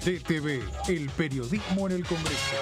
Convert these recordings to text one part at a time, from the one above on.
DTV, el periodismo en el Congreso.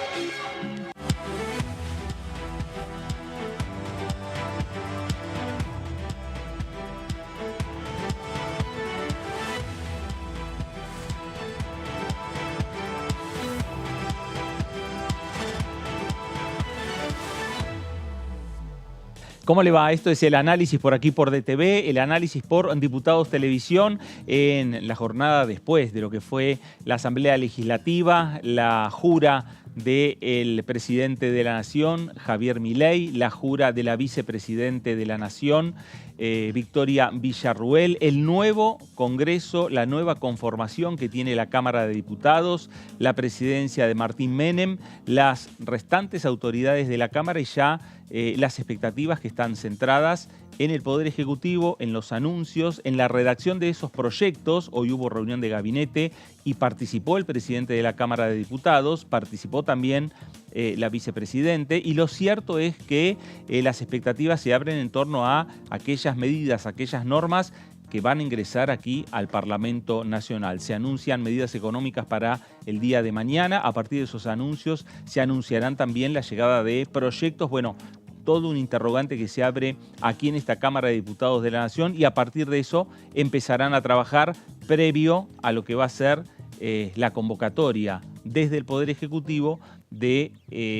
¿Cómo le va? Esto es el análisis por aquí por DTV, el análisis por Diputados Televisión en la jornada después de lo que fue la Asamblea Legislativa, la jura del presidente de la Nación, Javier Milei, la jura de la vicepresidente de la Nación, Victoria Villarruel, el nuevo Congreso, la nueva conformación que tiene la Cámara de Diputados, la presidencia de Martín Menem, las restantes autoridades de la Cámara y ya las expectativas que están centradas en el Poder Ejecutivo, en los anuncios, en la redacción de esos proyectos. Hoy hubo reunión de gabinete y participó el presidente de la Cámara de Diputados, participó también la vicepresidente, y lo cierto es que las expectativas se abren en torno a aquellas medidas, aquellas normas que van a ingresar aquí al Parlamento Nacional. Se anuncian medidas económicas para el día de mañana. A partir de esos anuncios se anunciarán también la llegada de proyectos, bueno, todo un interrogante que se abre aquí en esta Cámara de Diputados de la Nación, y a partir de eso empezarán a trabajar previo a lo que va a ser la convocatoria desde el Poder Ejecutivo de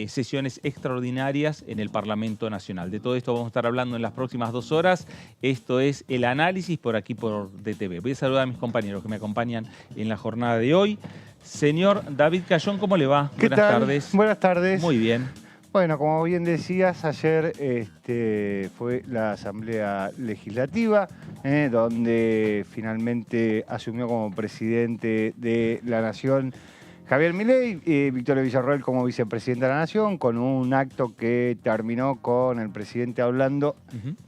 sesiones extraordinarias en el Parlamento Nacional. De todo esto vamos a estar hablando en las próximas 2 horas. Esto es el análisis por aquí por DTV. Voy a saludar a mis compañeros que me acompañan en la jornada de hoy. Señor David Cayón, ¿cómo le va? ¿Qué Buenas tal? tardes. Buenas tardes. Muy bien. Bueno, como bien decías, ayer fue la Asamblea Legislativa, donde finalmente asumió como presidente de la Nación Javier Milei, Victoria Villarruel como vicepresidenta de la Nación, con un acto que terminó con el presidente hablando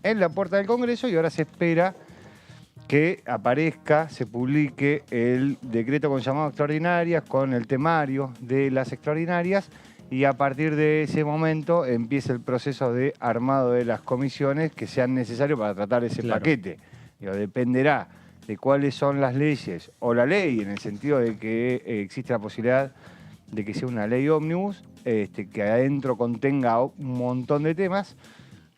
en la puerta del Congreso, y ahora se espera que aparezca, se publique el decreto con llamadas extraordinarias, con el temario de las extraordinarias, y a partir de ese momento empieza el proceso de armado de las comisiones que sean necesarias para tratar ese paquete. Dependerá de cuáles son las leyes o la ley, en el sentido de que existe la posibilidad de que sea una ley ómnibus, que adentro contenga un montón de temas,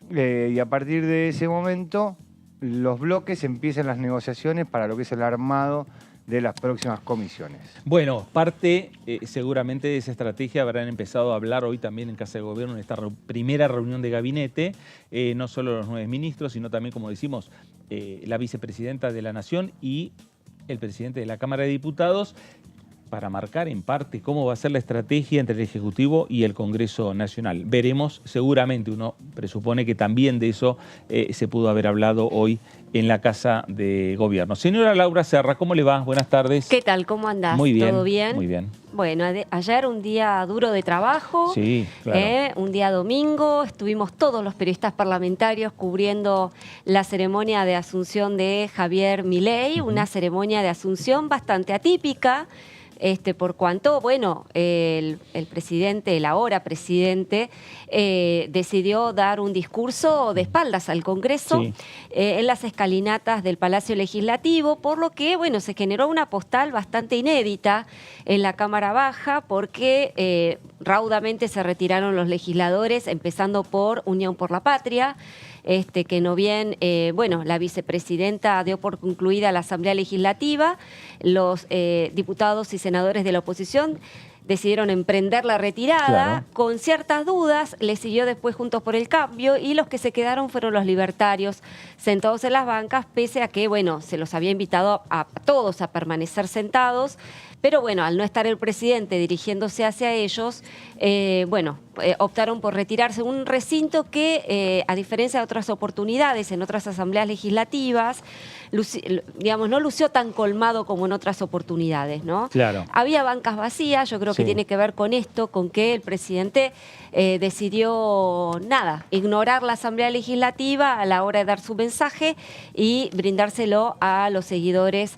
y a partir de ese momento los bloques empiezan las negociaciones para lo que es el armado de las próximas comisiones. Bueno, parte seguramente de esa estrategia habrán empezado a hablar hoy también en Casa de Gobierno en esta primera reunión de gabinete, no solo los 9 ministros, sino también, como decimos, la vicepresidenta de la Nación y el presidente de la Cámara de Diputados, para marcar en parte cómo va a ser la estrategia entre el Ejecutivo y el Congreso Nacional. Veremos, seguramente, uno presupone que también de eso se pudo haber hablado hoy en la Casa de Gobierno. Señora Laura Serra, ¿cómo le va? Buenas tardes. ¿Qué tal? ¿Cómo andás? Muy bien. ¿Todo bien? Muy bien. Bueno, ayer un día duro de trabajo. Sí, claro. Un día domingo. Estuvimos todos los periodistas parlamentarios cubriendo la ceremonia de asunción de Javier Milei, una ceremonia de asunción bastante atípica. Por cuanto, bueno, el presidente, el ahora presidente, decidió dar un discurso de espaldas al Congreso en las escalinatas del Palacio Legislativo, por lo que, bueno, se generó una postal bastante inédita en la Cámara Baja, porque raudamente se retiraron los legisladores, empezando por Unión por la Patria, que no bien, bueno, la vicepresidenta dio por concluida la Asamblea Legislativa, los diputados y senadores de la oposición decidieron emprender la retirada, con ciertas dudas. Le siguió después Juntos por el Cambio, y los que se quedaron fueron los libertarios sentados en las bancas, pese a que, bueno, se los había invitado a todos a permanecer sentados. Pero bueno, al no estar el presidente dirigiéndose hacia ellos, optaron por retirarse. Un recinto que, a diferencia de otras oportunidades en otras asambleas legislativas, no lució tan colmado como en otras oportunidades, ¿no? Claro. Había bancas vacías. Yo creo que tiene que ver con esto, con que el presidente decidió, ignorar la Asamblea Legislativa a la hora de dar su mensaje y brindárselo a los seguidores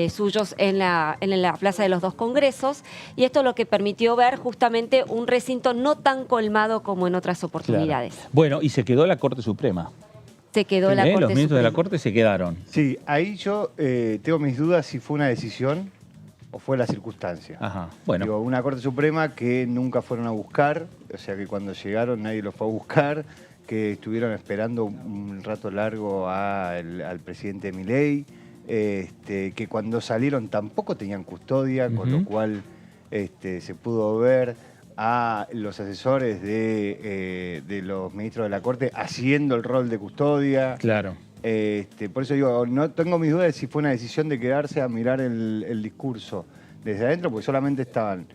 suyos en la Plaza de los Dos Congresos, y esto es lo que permitió ver justamente un recinto no tan colmado como en otras oportunidades. Claro. Bueno, y se quedó la Corte Suprema. Se quedó la Corte Los ministros Suprema. de la Corte se quedaron. Sí, ahí yo tengo mis dudas si fue una decisión o fue la circunstancia. Ajá, bueno. Digo, una Corte Suprema que nunca fueron a buscar, o sea que cuando llegaron nadie los fue a buscar, que estuvieron esperando un rato largo al presidente Milei, que cuando salieron tampoco tenían custodia, con lo cual se pudo ver a los asesores de los ministros de la Corte haciendo el rol de custodia. Claro. Por eso digo, no tengo mis dudas de si fue una decisión de quedarse a mirar el discurso desde adentro, porque solamente estaban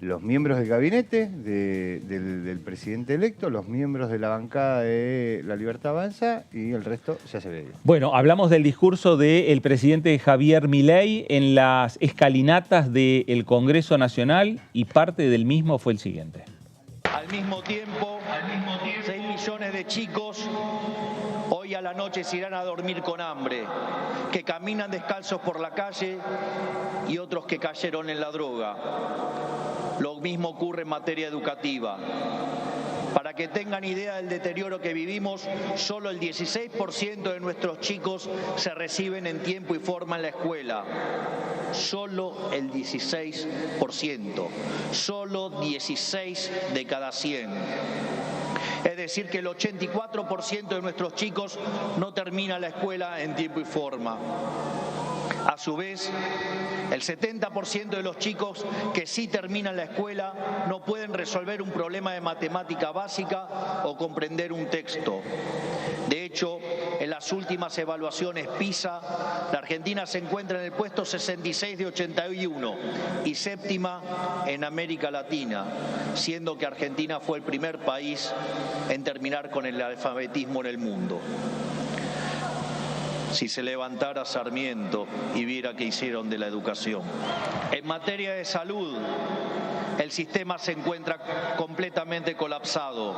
los miembros del gabinete del presidente electo, los miembros de la bancada de La Libertad Avanza y el resto ya se veía. Bueno, hablamos del discurso del presidente Javier Milei en las escalinatas del Congreso Nacional y parte del mismo fue el siguiente. Al mismo tiempo, 6 millones de chicos hoy a la noche se irán a dormir con hambre, que caminan descalzos por la calle y otros que cayeron en la droga. Lo mismo ocurre en materia educativa. Para que tengan idea del deterioro que vivimos, solo el 16% de nuestros chicos se reciben en tiempo y forma en la escuela. Solo el 16%. Solo 16 de cada 100. Es decir, que el 84% de nuestros chicos no termina la escuela en tiempo y forma. A su vez, el 70% de los chicos que sí terminan la escuela no pueden resolver un problema de matemática básica o comprender un texto. De hecho, en las últimas evaluaciones PISA, la Argentina se encuentra en el puesto 66 de 81 y séptima en América Latina, siendo que Argentina fue el primer país en terminar con el alfabetismo en el mundo. Si se levantara Sarmiento y viera qué hicieron de la educación. En materia de salud, el sistema se encuentra completamente colapsado.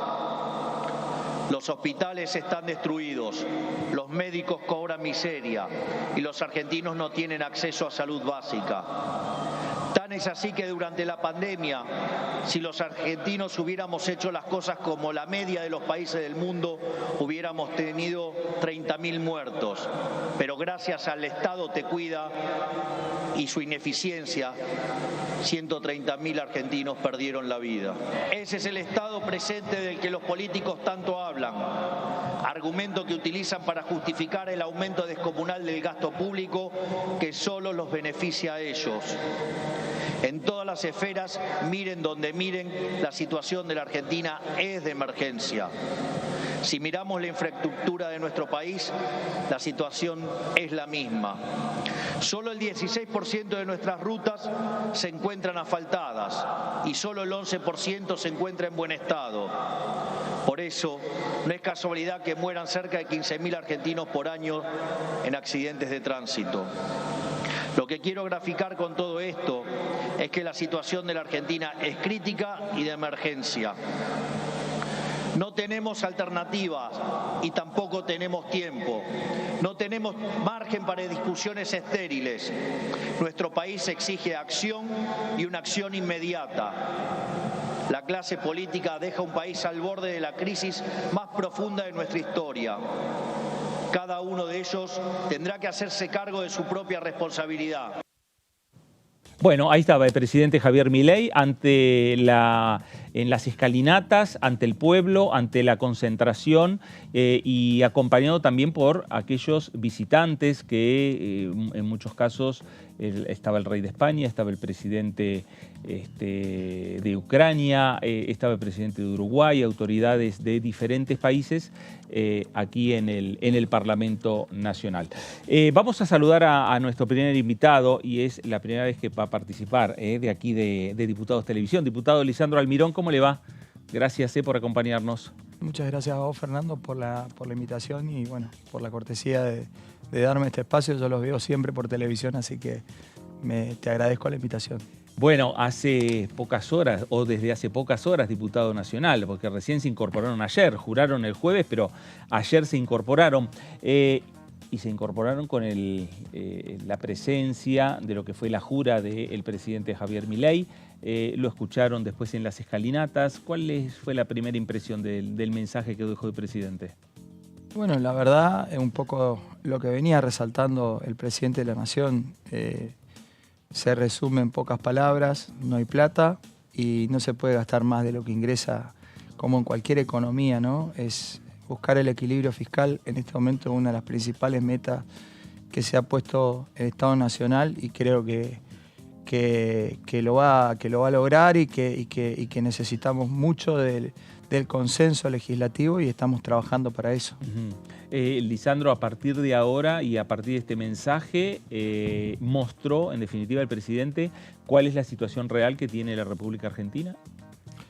Los hospitales están destruidos, los médicos cobran miseria y los argentinos no tienen acceso a salud básica. Tan es así que durante la pandemia, si los argentinos hubiéramos hecho las cosas como la media de los países del mundo, hubiéramos tenido 30.000 muertos. Pero gracias al Estado Te Cuida y su ineficiencia, 130.000 argentinos perdieron la vida. Ese es el estado presente del que los políticos tanto hablan, argumento que utilizan para justificar el aumento descomunal del gasto público que solo los beneficia a ellos. En todas las esferas, miren donde miren, la situación de la Argentina es de emergencia. Si miramos la infraestructura de nuestro país, la situación es la misma. Solo el 16% de nuestras rutas se encuentran asfaltadas y solo el 11% se encuentra en buen estado. Por eso, no es casualidad que mueran cerca de 15.000 argentinos por año en accidentes de tránsito. Lo que quiero graficar con todo esto es que la situación de la Argentina es crítica y de emergencia. No tenemos alternativas y tampoco tenemos tiempo. No tenemos margen para discusiones estériles. Nuestro país exige acción y una acción inmediata. La clase política deja un país al borde de la crisis más profunda de nuestra historia. Cada uno de ellos tendrá que hacerse cargo de su propia responsabilidad. Bueno, ahí estaba el presidente Javier Milei en las escalinatas, ante el pueblo, ante la concentración y acompañado también por aquellos visitantes que en muchos casos estaba el rey de España, estaba el presidente de Ucrania, estaba el presidente de Uruguay, autoridades de diferentes países aquí en el Parlamento Nacional. Vamos a saludar a nuestro primer invitado y es la primera vez que va a participar de aquí de Diputados Televisión. Diputado Lisandro Almirón, ¿cómo le va? Gracias por acompañarnos. Muchas gracias a vos, Fernando, por la invitación y bueno, por la cortesía de darme este espacio. Yo los veo siempre por televisión, así que te agradezco la invitación. Bueno, hace pocas horas, o desde hace pocas horas, diputado nacional, porque recién se incorporaron ayer, juraron el jueves, pero ayer se incorporaron. Y se incorporaron con la presencia de lo que fue la jura del presidente Javier Milei. Lo escucharon después en las escalinatas. ¿Cuál fue la primera impresión del mensaje que dejó el presidente? Bueno, la verdad es un poco lo que venía resaltando el presidente de la Nación. se resume en pocas palabras: no hay plata y no se puede gastar más de lo que ingresa, como en cualquier economía, ¿no? Es buscar el equilibrio fiscal. En este momento es una de las principales metas que se ha puesto el Estado Nacional, y creo que lo va a lograr, y que necesitamos mucho del consenso legislativo, y estamos trabajando para eso. Lisandro, a partir de ahora y a partir de este mensaje, mostró en definitiva el presidente cuál es la situación real que tiene la República Argentina.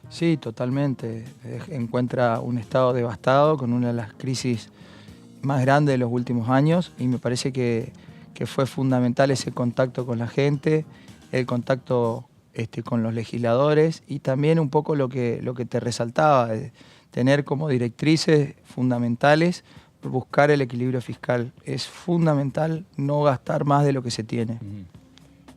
Sí, totalmente. Encuentra un Estado devastado, con una de las crisis más grandes de los últimos años, y me parece que fue fundamental ese contacto con la gente, el contacto con los legisladores, y también un poco lo que te resaltaba, tener como directrices fundamentales buscar el equilibrio fiscal. Es fundamental no gastar más de lo que se tiene.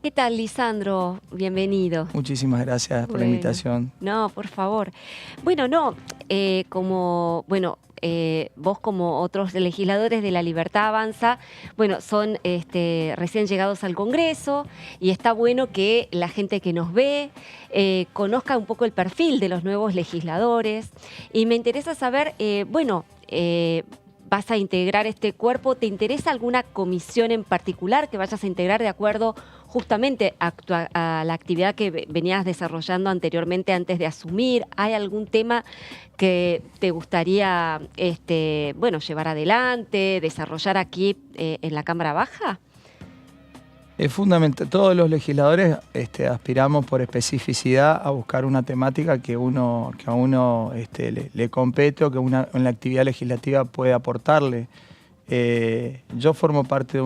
¿Qué tal, Lisandro? Bienvenido. Muchísimas gracias por la invitación. No, por favor. Bueno, vos como otros legisladores de La Libertad Avanza, son recién llegados al Congreso, y está bueno que la gente que nos ve conozca un poco el perfil de los nuevos legisladores. Y me interesa saber, vas a integrar este cuerpo. ¿Te interesa alguna comisión en particular que vayas a integrar de acuerdo justamente a la actividad que venías desarrollando anteriormente antes de asumir? ¿Hay algún tema que te gustaría llevar adelante, desarrollar aquí en la Cámara Baja? Es fundamental. Todos los legisladores aspiramos por especificidad a buscar una temática que a uno le compete, o que en la actividad legislativa puede aportarle. Yo formo parte de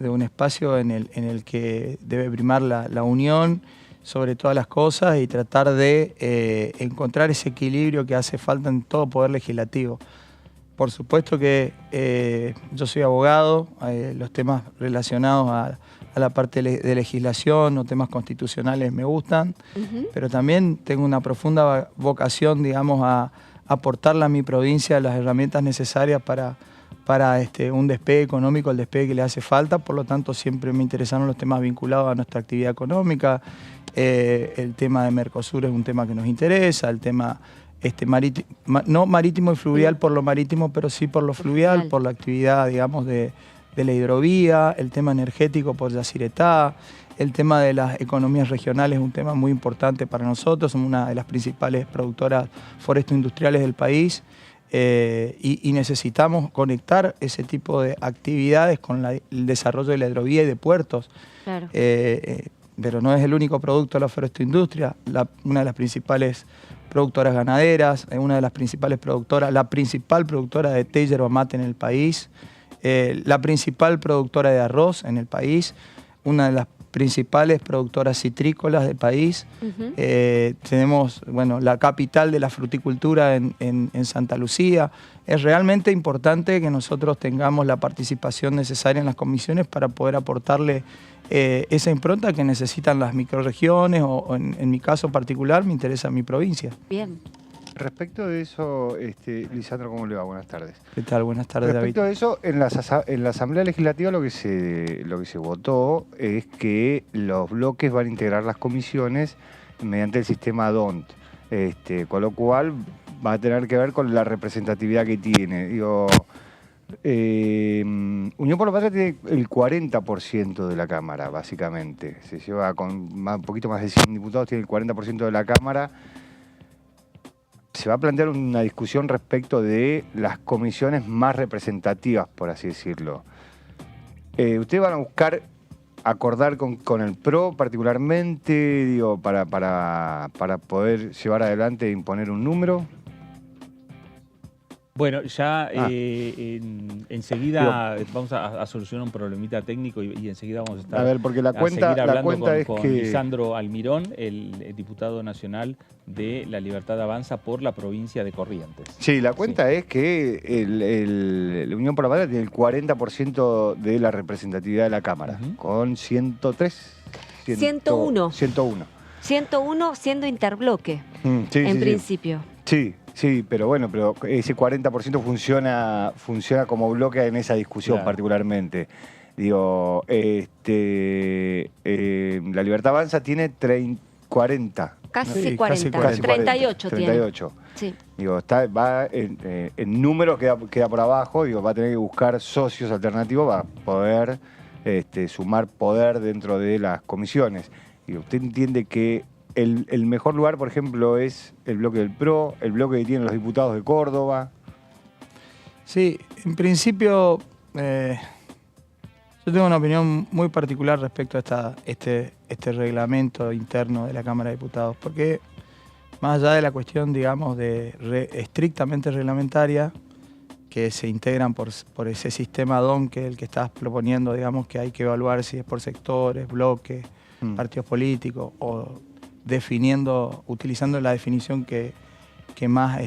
un espacio en el que debe primar la unión sobre todas las cosas, y tratar de encontrar ese equilibrio que hace falta en todo poder legislativo. Por supuesto que yo soy abogado, los temas relacionados a la parte de legislación o temas constitucionales me gustan, pero también tengo una profunda vocación, digamos, a aportarle a mi provincia las herramientas necesarias para un despegue económico, el despegue que le hace falta. Por lo tanto, siempre me interesaron los temas vinculados a nuestra actividad económica. El tema de Mercosur es un tema que nos interesa, el tema no marítimo y fluvial por lo marítimo, pero sí por lo fluvial, por la actividad, digamos, de la hidrovía, el tema energético por Yacyretá, el tema de las economías regionales es un tema muy importante para nosotros. Somos una de las principales productoras foresto-industriales del país, y necesitamos conectar ese tipo de actividades con el desarrollo de la hidrovía y de puertos. Claro. Pero no es el único producto de la foresto-industria. Una de las principales productoras ganaderas, una de las principales productoras, la principal productora de té y yerba mate en el país, la principal productora de arroz en el país, una de las principales productoras citrícolas del país. Tenemos la capital de la fruticultura en Santa Lucía. Es realmente importante que nosotros tengamos la participación necesaria en las comisiones para poder aportarle esa impronta que necesitan las microrregiones, o en mi caso particular me interesa mi provincia. Bien. Respecto de eso, Lisandro, ¿cómo le va? Buenas tardes. ¿Qué tal? Buenas tardes, David. Respecto de eso, en la Asamblea Legislativa lo que se votó es que los bloques van a integrar las comisiones mediante el sistema DONT, con lo cual va a tener que ver con la representatividad que tiene. Unión por la Patria tiene el 40% de la Cámara, básicamente. Se lleva con un poquito más de 100 diputados, tiene el 40% de la Cámara. Se va a plantear una discusión respecto de las comisiones más representativas, por así decirlo. ¿Ustedes van a buscar acordar con el PRO particularmente, para poder llevar adelante e imponer un número? Bueno, ya enseguida vamos a solucionar un problemita técnico, y enseguida vamos a estar. A ver, porque la cuenta es con que Lisandro Almirón, el diputado nacional de La Libertad Avanza por la provincia de Corrientes. Sí, la cuenta es que la Unión por la Patria tiene el 40% de la representatividad de la Cámara, con 103. 101. 101 siendo interbloque, en principio. Sí, pero ese 40% funciona como bloque en esa discusión, claro, particularmente. Digo, La Libertad Avanza tiene 40. Casi Sí, 40, casi 38 tiene. 38. Sí. Digo, va en número queda por abajo, digo, va a tener que buscar socios alternativos para poder sumar poder dentro de las comisiones. Digo, usted entiende que el mejor lugar, por ejemplo, es el bloque del PRO, el bloque que tienen los diputados de Córdoba. Sí, en principio yo tengo una opinión muy particular respecto a este reglamento interno de la Cámara de Diputados, porque más allá de la cuestión, digamos, estrictamente reglamentaria, que se integran por ese sistema DOM que el que estás proponiendo, digamos, que hay que evaluar si es por sectores, bloques, partidos políticos, o utilizando la definición que más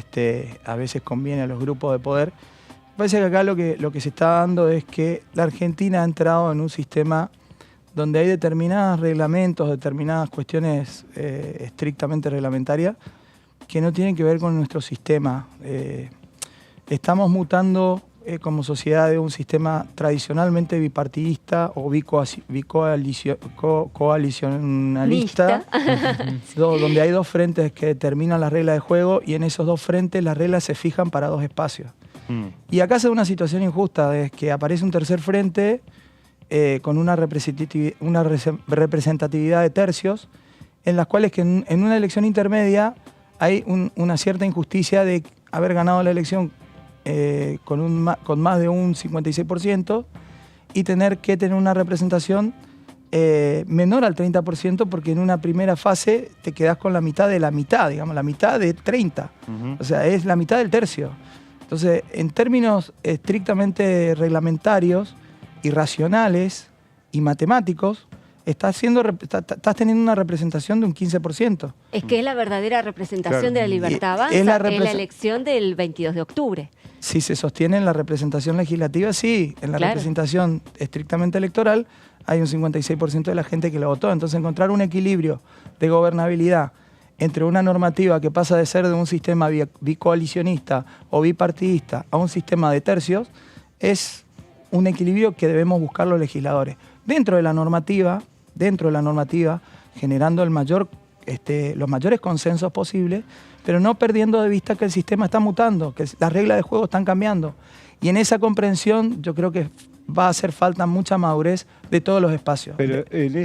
a veces conviene a los grupos de poder. Me parece que acá lo que se está dando es que la Argentina ha entrado en un sistema donde hay determinados reglamentos, determinadas cuestiones estrictamente reglamentarias que no tienen que ver con nuestro sistema. Estamos mutando como sociedad de un sistema tradicionalmente bipartidista o coalicionalista, donde hay dos frentes que determinan las reglas de juego y en esos dos frentes las reglas se fijan para dos espacios. Y acá se da una situación injusta, es que aparece un tercer frente con una representatividad de tercios, en las cuales que en una elección intermedia hay una cierta injusticia de haber ganado la elección con más de un 56% y tener que tener una representación menor al 30%, porque en una primera fase te quedás con la mitad de la mitad, digamos, la mitad de 30. O sea, es la mitad del tercio. Entonces, en términos estrictamente reglamentarios y racionales y matemáticos, estás teniendo una representación de un 15%. Es que es la verdadera representación Claro. de la Libertad Avanza, Es la elección del 22 de octubre. Si se sostiene en la representación legislativa, sí. En la Claro. representación estrictamente electoral hay un 56% de la gente que lo votó. Entonces, encontrar un equilibrio de gobernabilidad entre una normativa que pasa de ser de un sistema bicoalicionista o bipartidista a un sistema de tercios es un equilibrio que debemos buscar los legisladores. Dentro de la normativa, generando los mayores consensos posibles, pero no perdiendo de vista que el sistema está mutando, que las reglas de juego están cambiando. Y en esa comprensión yo creo que va a hacer falta mucha madurez de todos los espacios. Pero en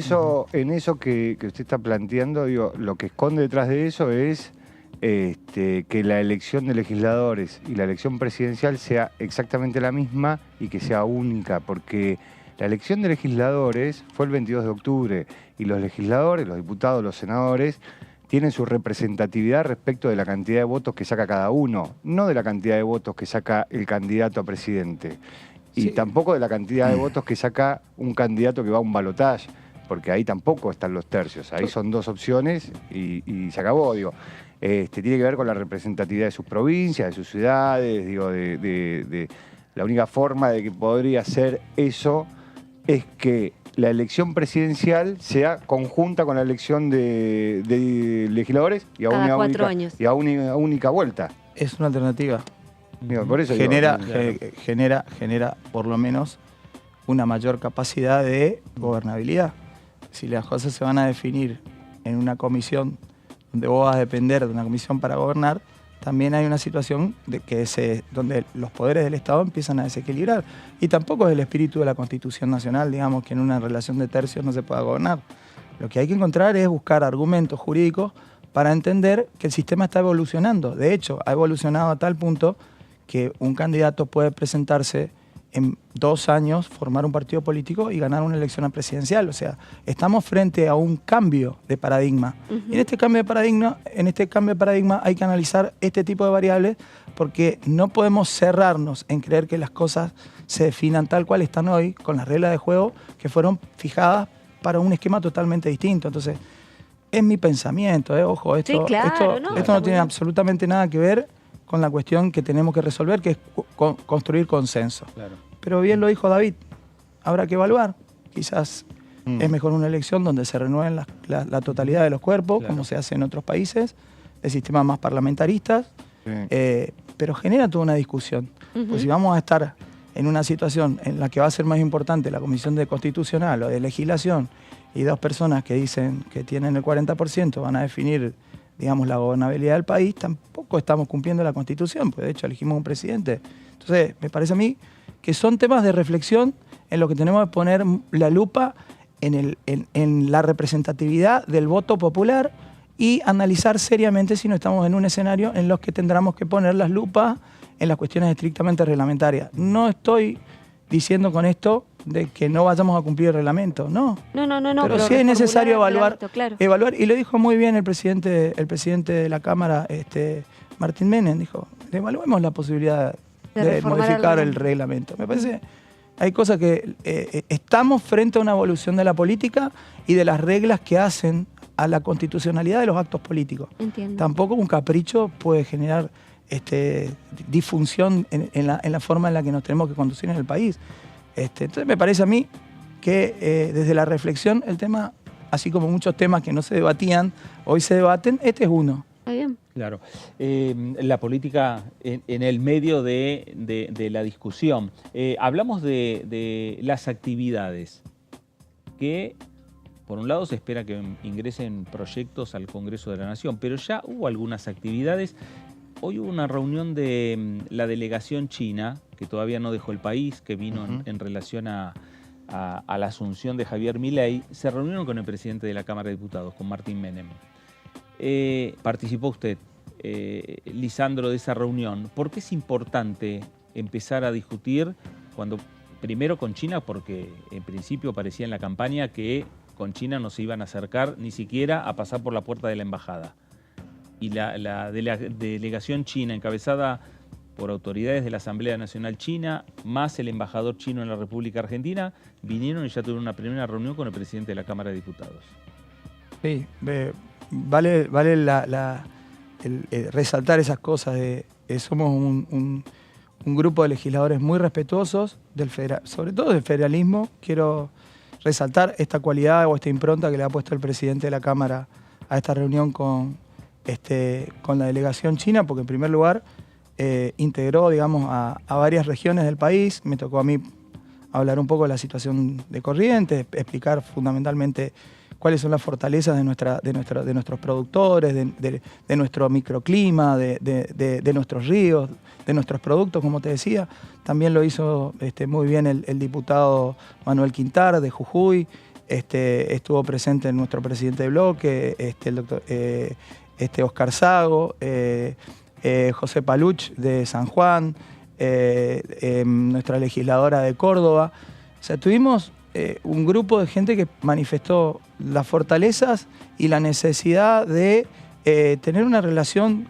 eso que usted está planteando, digo, lo que esconde detrás de eso es que la elección de legisladores y la elección presidencial sea exactamente la misma y que sea única, porque la elección de legisladores fue el 22 de octubre y los legisladores, los diputados, los senadores, tienen su representatividad respecto de la cantidad de votos que saca cada uno, no de la cantidad de votos que saca el candidato a presidente. Y Sí. tampoco de la cantidad de votos que saca un candidato que va a un balotaje, porque ahí tampoco están los tercios. Ahí son dos opciones y se acabó, digo. Tiene que ver con la representatividad de sus provincias, de sus ciudades, digo, de la única forma de que podría ser eso es que la elección presidencial sea conjunta con la elección de legisladores y a Cada una 4 única, años. y a una única vuelta. Es una alternativa. Digo, por eso digo, genera por lo menos una mayor capacidad de gobernabilidad. Si las cosas se van a definir en una comisión donde vos vas a depender de una comisión para gobernar, también hay una situación donde los poderes del Estado empiezan a desequilibrar. Y tampoco es el espíritu de la Constitución Nacional, digamos, que en una relación de tercios no se pueda gobernar. Lo que hay que encontrar es buscar argumentos jurídicos para entender que el sistema está evolucionando. De hecho, ha evolucionado a tal punto que un candidato puede presentarse en 2 años, formar un partido político y ganar una elección presidencial. O sea, estamos frente a un cambio de paradigma. Y en este cambio de paradigma hay que analizar este tipo de variables, porque no podemos cerrarnos en creer que las cosas se definan tal cual están hoy, con las reglas de juego que fueron fijadas para un esquema totalmente distinto. Entonces, es mi pensamiento, ojo, esto, Sí, claro, esto está no muy tiene bien. absolutamente nada que ver con la cuestión que tenemos que resolver, que es construir consenso. Claro. Pero bien lo dijo David, habrá que evaluar. Quizás es mejor una elección donde se renueven la totalidad de los cuerpos, Claro. como se hace en otros países, de sistemas más parlamentaristas, Sí. pero genera toda una discusión. Pues si vamos a estar en una situación en la que va a ser más importante la Comisión de Constitucional o de Legislación y dos personas que dicen que tienen el 40% van a definir, digamos, la gobernabilidad del país, tampoco estamos cumpliendo la Constitución, porque de hecho elegimos un presidente. Entonces, me parece a mí que son temas de reflexión en lo que tenemos que poner la lupa en la representatividad del voto popular y analizar seriamente si no estamos en un escenario en los que tendremos que poner las lupas en las cuestiones estrictamente reglamentarias. No estoy diciendo con esto de que no vayamos a cumplir el reglamento, no. No. Pero sí es necesario claro. evaluar, y lo dijo muy bien el presidente de la Cámara, Martín Menem, dijo, evaluemos la posibilidad de modificar el reglamento. Me parece, hay cosas que estamos frente a una evolución de la política y de las reglas que hacen a la constitucionalidad de los actos políticos. Entiendo. Tampoco un capricho puede generar disfunción en la forma en la que nos tenemos que conducir en el país. Entonces me parece a mí que desde la reflexión el tema, así como muchos temas que no se debatían, hoy se debaten, este es uno. Está bien. Claro. La política en el medio de la discusión. Hablamos de las actividades que, por un lado, se espera que ingresen proyectos al Congreso de la Nación, pero ya hubo algunas actividades. Hoy hubo una reunión de la delegación china, que todavía no dejó el país, que vino en relación a la asunción de Javier Milei. Se reunieron con el presidente de la Cámara de Diputados, con Martín Menem. Participó usted, Lisandro, de esa reunión. ¿Por qué es importante empezar a discutir primero con China? Porque en principio parecía en la campaña que con China no se iban a acercar ni siquiera a pasar por la puerta de la embajada. Y la delegación china, encabezada por autoridades de la Asamblea Nacional China, más el embajador chino en la República Argentina, vinieron y ya tuvieron una primera reunión con el presidente de la Cámara de Diputados. Sí, vale resaltar esas cosas. Somos un grupo de legisladores muy respetuosos, sobre todo del federalismo. Quiero resaltar esta cualidad o esta impronta que le ha puesto el presidente de la Cámara a esta reunión con la delegación china, porque en primer lugar integró, digamos, a varias regiones del país. Me tocó a mí hablar un poco de la situación de Corrientes, explicar fundamentalmente cuáles son las fortalezas de nuestros productores, de nuestro microclima, de nuestros ríos, de nuestros productos, como te decía. También lo hizo muy bien el diputado Manuel Quintar de Jujuy. Estuvo presente nuestro presidente de bloque, el doctor Oscar Sago, José Paluch de San Juan, nuestra legisladora de Córdoba. O sea, tuvimos un grupo de gente que manifestó las fortalezas y la necesidad de tener una relación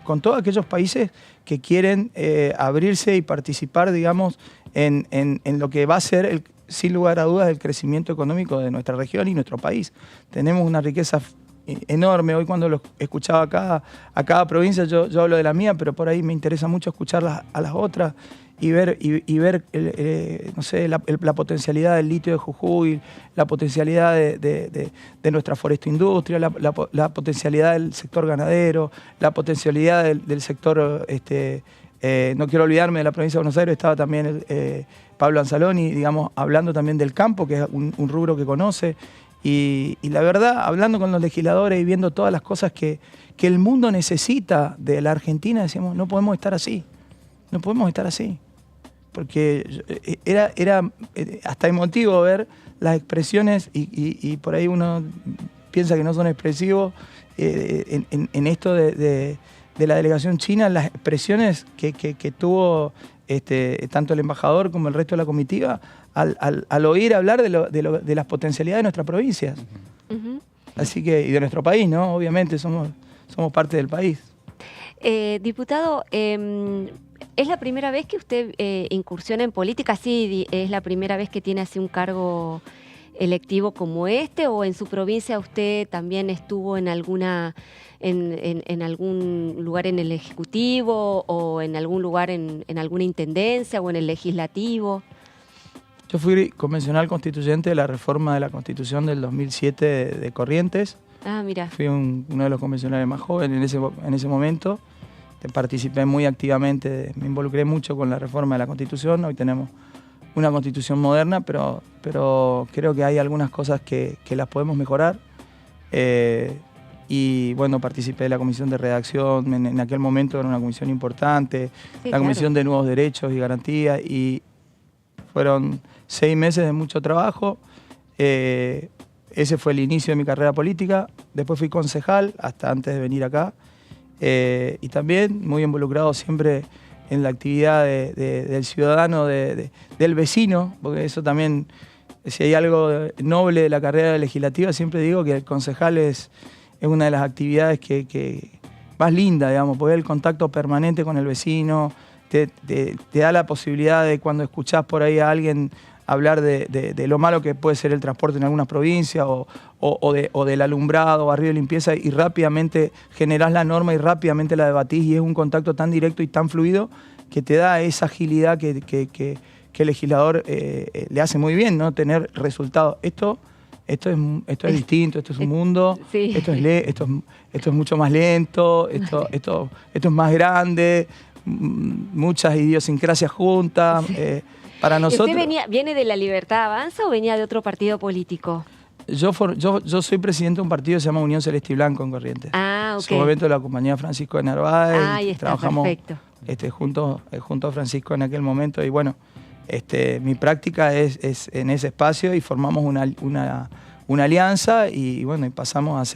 con todos aquellos países que quieren abrirse y participar, digamos, en lo que va a ser, sin lugar a dudas, el crecimiento económico de nuestra región y nuestro país. Tenemos una riqueza enorme. Hoy cuando lo escuchaba a cada provincia, yo hablo de la mía, pero por ahí me interesa mucho escuchar a las otras y ver no sé, la potencialidad del litio de Jujuy, la potencialidad de nuestra forestoindustria, la potencialidad del sector ganadero, la potencialidad del sector, no quiero olvidarme de la provincia de Buenos Aires, estaba también Pablo Anzaloni, digamos, hablando también del campo, que es un rubro que conoce. Y la verdad, hablando con los legisladores y viendo todas las cosas que el mundo necesita de la Argentina, decíamos, no podemos estar así, no podemos estar así. Porque era hasta emotivo ver las expresiones, y por ahí uno piensa que no son expresivos, en esto de la delegación china, las expresiones que tuvo tanto el embajador como el resto de la comitiva, al oír hablar de las potencialidades de nuestras provincias. Así que, y de nuestro país, ¿no? Obviamente somos parte del país. Diputado, ¿es la primera vez que usted incursiona en política? Sí, ¿es la primera vez que tiene así un cargo electivo como este? ¿O en su provincia usted también estuvo en algún lugar en el Ejecutivo, o en algún lugar en alguna intendencia, o en el Legislativo? Yo fui convencional constituyente de la reforma de la Constitución del 2007 de Corrientes. Ah, mira. Fui uno de los convencionales más jóvenes en ese momento. participé muy activamente, me involucré mucho con la reforma de la Constitución. Hoy tenemos una Constitución moderna, pero creo que hay algunas cosas que las podemos mejorar. Y bueno, participé de la comisión de redacción, en aquel momento era una comisión importante, Sí, la comisión claro. de nuevos derechos y garantías, y fueron 6 meses de mucho trabajo. Ese fue el inicio de mi carrera política. Después fui concejal hasta antes de venir acá, y también muy involucrado siempre en la actividad del ciudadano, del vecino, porque eso también, si hay algo noble de la carrera legislativa, siempre digo que el concejal es una de las actividades que más linda, digamos, porque el contacto permanente con el vecino te da la posibilidad de, cuando escuchás por ahí a alguien hablar de lo malo que puede ser el transporte en algunas provincias o del alumbrado, barrio de limpieza, y rápidamente generás la norma y rápidamente la debatís, y es un contacto tan directo y tan fluido que te da esa agilidad que el legislador le hace muy bien, ¿no? Tener resultados. Esto es distinto, esto es un mundo, Sí. esto es mucho más lento, esto es más grande, muchas idiosincrasias juntas. Para ¿Y nosotros, usted viene de la Libertad Avanza o venía de otro partido político? yo soy presidente de un partido que se llama Unión Celeste y Blanco en Corrientes. Ah, ok. Soy evento de la compañía Francisco de Narváez. Ahí está, trabajamos perfecto. junto a Francisco en aquel momento, y bueno, mi práctica es en ese espacio, y formamos una alianza, y bueno, y pasamos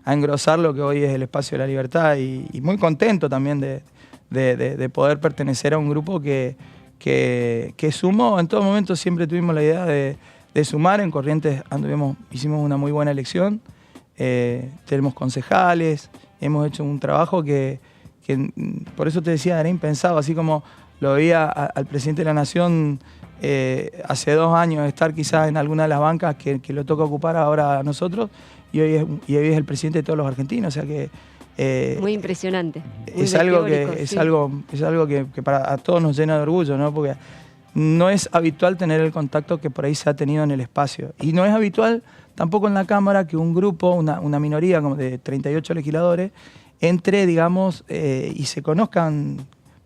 a engrosar lo que hoy es el espacio de la libertad, y muy contento también de poder pertenecer a un grupo que sumó. En todo momento siempre tuvimos la idea de sumar. En Corrientes hicimos una muy buena elección, tenemos concejales, hemos hecho un trabajo que por eso te decía, era impensado, así como lo veía al presidente de la Nación hace 2 años estar quizás en alguna de las bancas que lo toca ocupar ahora a nosotros, y hoy es el presidente de todos los argentinos. O sea que Muy impresionante. Muy es algo meteórico, sí. que para a todos nos llena de orgullo, ¿no? Porque no es habitual tener el contacto que por ahí se ha tenido en el espacio. Y no es habitual tampoco en la Cámara que un grupo, una minoría como de 38 legisladores, entre, digamos, y se conozcan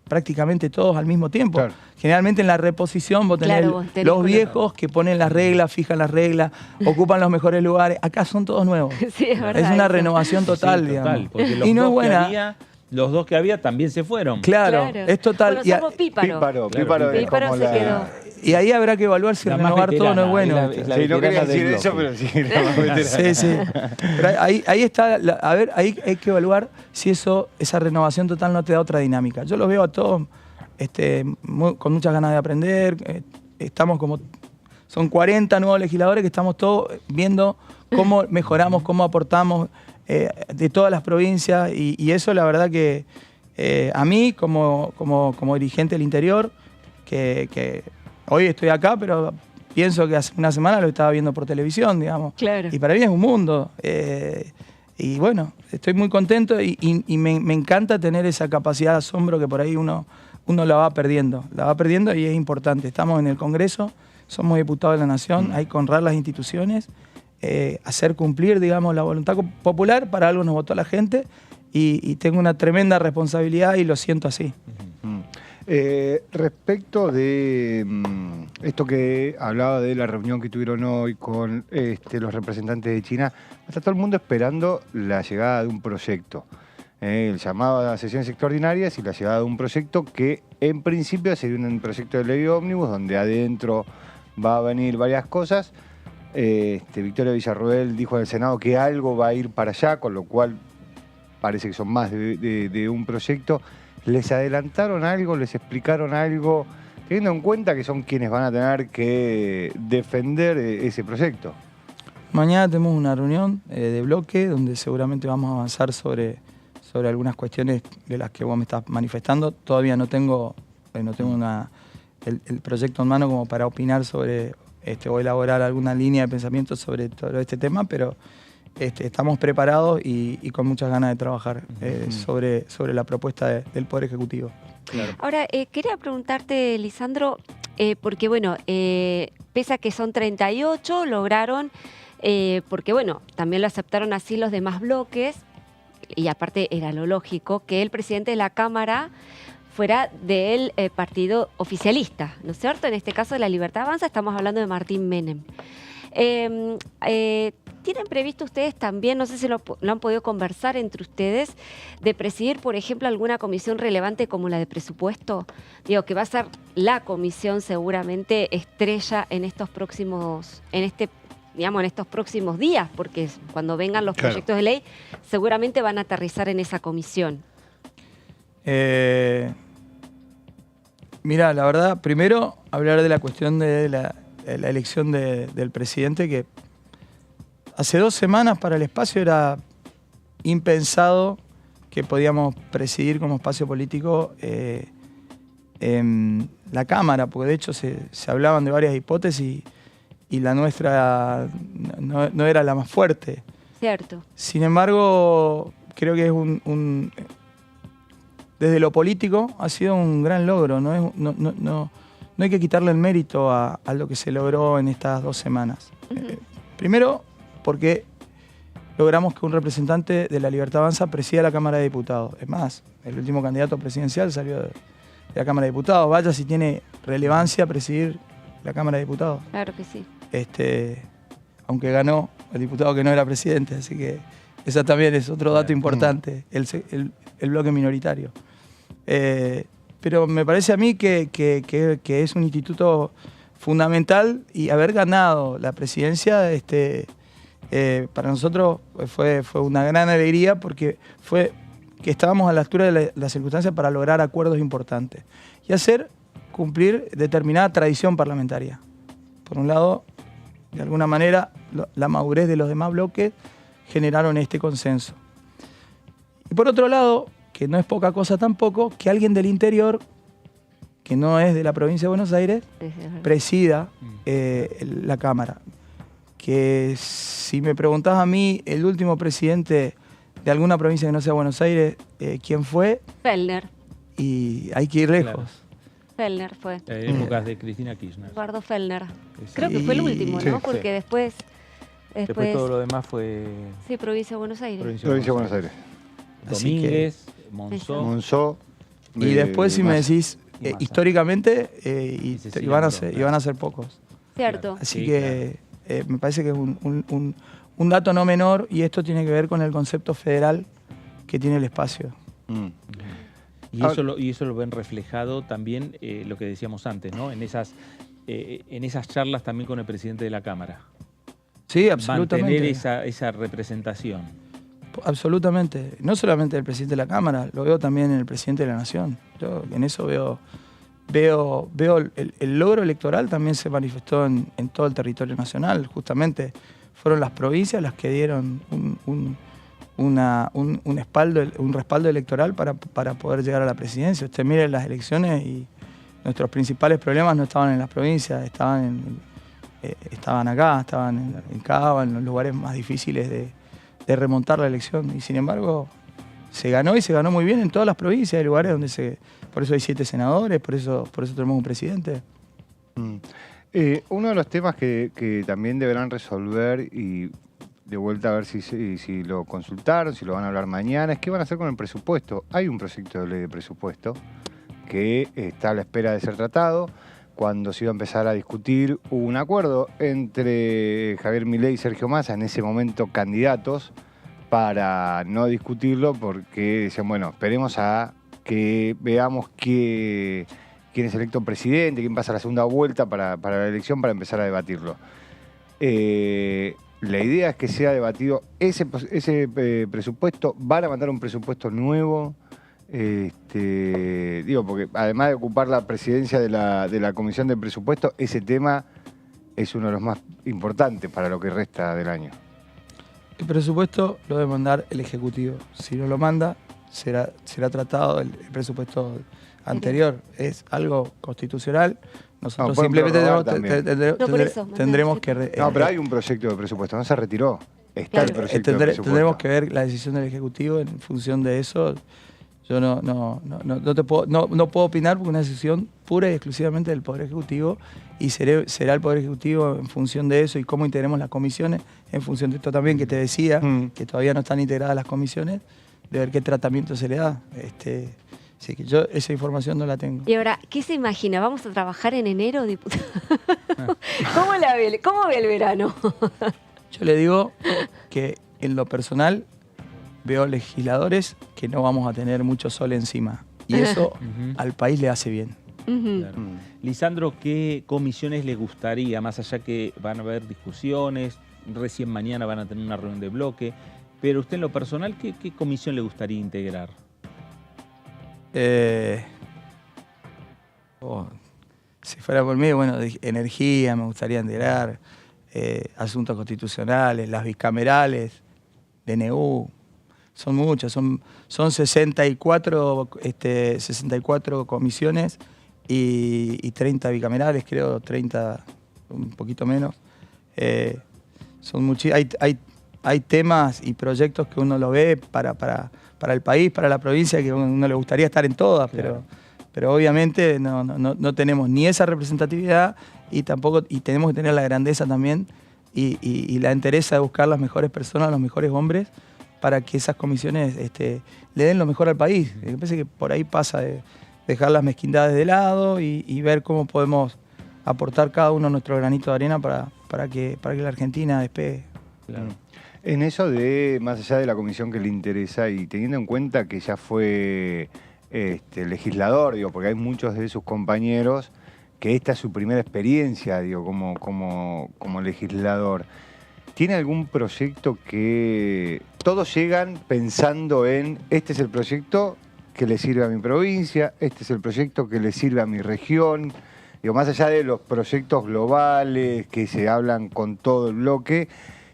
prácticamente todos al mismo tiempo. Claro. Generalmente en la reposición vos tenés, Claro, vos tenés los una- viejos que ponen las reglas, fijan las reglas, ocupan los mejores lugares. Acá son todos nuevos. Sí, es verdad. Es una eso. renovación total, Sí, digamos. porque Y no es buena. los dos que había también se fueron. Claro, es total. Bueno, somos Píparo. Píparo es Píparo como se la... quedó. Y ahí habrá que evaluar si La más renovar todo no es bueno. veterana, es la Sí, no quería veterana del decir eso, bloque. pero sí, la más veterana. Sí, sí. Pero ahí está, ahí hay que evaluar si esa renovación total no te da otra dinámica. Yo los veo a todos con muchas ganas de aprender. Son 40 nuevos legisladores que estamos todos viendo cómo mejoramos, cómo aportamos de todas las provincias, y eso la verdad que a mí como dirigente del interior, que hoy estoy acá, pero pienso que hace una semana lo estaba viendo por televisión, digamos. Claro. Y para mí es un mundo. Y bueno, estoy muy contento, y me encanta tener esa capacidad de asombro que por ahí uno la va perdiendo. La va perdiendo, y es importante. Estamos en el Congreso, somos diputados de la Nación, hay que honrar las instituciones, hacer cumplir, digamos, la voluntad popular. Para algo nos votó la gente, y tengo una tremenda responsabilidad, y lo siento así. Respecto de esto que hablaba de la reunión que tuvieron hoy con los representantes de China, está todo el mundo esperando la llegada de un proyecto. El llamado a sesiones extraordinarias y la llegada de un proyecto que en principio sería un proyecto de ley ómnibus, donde adentro va a venir varias cosas. Victoria Villarroel dijo en el Senado que algo va a ir para allá, con lo cual parece que son más de un proyecto. ¿Les adelantaron algo? ¿Les explicaron algo? Teniendo en cuenta que son quienes van a tener que defender ese proyecto. Mañana tenemos una reunión de bloque donde seguramente vamos a avanzar sobre algunas cuestiones de las que vos me estás manifestando. Todavía no tengo el proyecto en mano como para opinar sobre o elaborar alguna línea de pensamiento sobre todo este tema, pero estamos preparados y con muchas ganas de trabajar sobre la propuesta del Poder Ejecutivo. Claro. Ahora, quería preguntarte, Lisandro, porque bueno, pese a que son 38, lograron, porque bueno, también lo aceptaron así los demás bloques, y aparte era lo lógico, que el presidente de la Cámara fuera del partido oficialista, ¿no es cierto? En este caso de La Libertad Avanza, estamos hablando de Martín Menem. ¿Tienen previsto ustedes también, no sé si lo han podido conversar entre ustedes, de presidir, por ejemplo, alguna comisión relevante como la de presupuesto? Digo, que va a ser la comisión seguramente estrella en estos próximos, en estos próximos días, porque cuando vengan los proyectos de ley, seguramente van a aterrizar en esa comisión. Mira, la verdad, primero hablar de la cuestión de la elección del presidente, que hace 2 semanas para el espacio era impensado que podíamos presidir como espacio político en la Cámara, porque de hecho se hablaban de varias hipótesis y la nuestra no era la más fuerte. Cierto. Sin embargo, creo que es desde lo político ha sido un gran logro. No hay que quitarle el mérito a lo que se logró en estas 2 semanas. Primero, porque logramos que un representante de La Libertad Avanza presida la Cámara de Diputados. Es más, el último candidato presidencial salió de la Cámara de Diputados. Vaya si tiene relevancia presidir la Cámara de Diputados. Claro que sí. Aunque ganó el diputado que no era presidente, así que ese también es otro dato importante, el bloque minoritario. Pero me parece a mí que es un instituto fundamental, y haber ganado la presidencia para nosotros fue una gran alegría, porque fue que estábamos a la altura de las circunstancias para lograr acuerdos importantes y hacer cumplir determinada tradición parlamentaria. Por un lado, de alguna manera, la madurez de los demás bloques generaron este consenso. Y por otro lado, que no es poca cosa tampoco, que alguien del interior, que no es de la provincia de Buenos Aires, presida la Cámara. Que si me preguntás a mí, el último presidente de alguna provincia que no sea Buenos Aires, ¿quién fue? Fellner. Y hay que ir lejos. Claro. Fellner fue. Épocas de Cristina Kirchner. Eduardo Fellner. Creo que fue el último, ¿no? Porque después todo lo demás fue... Sí, provincia de Buenos Aires. Provincia de Buenos Aires. Domínguez, Monzó. Y después, si me decís, Massa. históricamente, iban Cecilia a ser pocos. Cierto. Así Sí, que me parece que es un dato no menor, y esto tiene que ver con el concepto federal que tiene el espacio. Y eso lo ven reflejado también, lo que decíamos antes, ¿no? En esas charlas también con el presidente de la Cámara. Sí, absolutamente. Mantener esa representación. Absolutamente. No solamente el presidente de la Cámara, lo veo también en el presidente de la Nación. Yo en eso veo el logro electoral también se manifestó en todo el territorio nacional. Justamente fueron las provincias las que dieron un respaldo electoral para poder llegar a la presidencia. Usted mire las elecciones y nuestros principales problemas no estaban en las provincias, estaban acá, estaban en Cava, en los lugares más difíciles de remontar la elección. Y sin embargo, se ganó, y se ganó muy bien en todas las provincias. Hay lugares donde por eso hay 7 senadores, por eso tenemos un presidente. Uno de los temas que también deberán resolver, y de vuelta a ver si lo consultaron, si lo van a hablar mañana, es qué van a hacer con el presupuesto. Hay un proyecto de ley de presupuesto que está a la espera de ser tratado. Cuando se iba a empezar a discutir, hubo un acuerdo entre Javier Milei y Sergio Massa, en ese momento candidatos, para no discutirlo, porque decían, bueno, esperemos a que veamos quién es electo presidente, quién pasa la segunda vuelta para la elección, para empezar a debatirlo. La idea es que sea debatido ese presupuesto. Van a mandar un presupuesto nuevo. Porque además de ocupar la presidencia de la Comisión de Presupuesto, ese tema es uno de los más importantes para lo que resta del año. El presupuesto lo debe mandar el Ejecutivo. Si no lo manda, será tratado el presupuesto anterior. Es algo constitucional. Nosotros simplemente tendremos que... No, pero hay un proyecto de presupuesto, no se retiró. Está el proyecto de presupuesto. Tendremos que ver la decisión del Ejecutivo en función de eso. Yo no puedo opinar, porque es una decisión pura y exclusivamente del Poder Ejecutivo, y será el Poder Ejecutivo en función de eso, y cómo integremos las comisiones, en función de esto también que te decía, que todavía no están integradas las comisiones, ver qué tratamiento se le da. Así que yo esa información no la tengo. Y ahora, ¿qué se imagina? ¿Vamos a trabajar en enero, diputado? ¿Cómo ve el verano? Yo le digo que en lo personal veo legisladores que no vamos a tener mucho sol encima. Y eso al país le hace bien. Claro. Lisandro, ¿qué comisiones le gustaría? Más allá que van a haber discusiones, recién mañana van a tener una reunión de bloque, pero usted en lo personal, ¿qué comisión le gustaría integrar? Si fuera por mí, bueno, de energía me gustaría integrar, asuntos constitucionales, las bicamerales, DNU, son muchas, son 64 comisiones y 30 bicamerales, creo, 30, un poquito menos. Hay temas y proyectos que uno lo ve para el país, para la provincia, que a uno le gustaría estar en todas, claro. pero obviamente no tenemos ni esa representatividad y tenemos que tener la grandeza también y la entereza de buscar las mejores personas, los mejores hombres, para que esas comisiones le den lo mejor al país. Me parece que por ahí pasa de dejar las mezquindades de lado y ver cómo podemos aportar cada uno nuestro granito de arena para que la Argentina despegue. Claro. En eso de, más allá de la comisión que le interesa y teniendo en cuenta que ya fue legislador, digo, porque hay muchos de sus compañeros que esta es su primera experiencia, digo, como legislador. ¿Tiene algún proyecto que todos llegan pensando en este es el proyecto que le sirve a mi provincia, este es el proyecto que le sirve a mi región? Digo, más allá de los proyectos globales que se hablan con todo el bloque,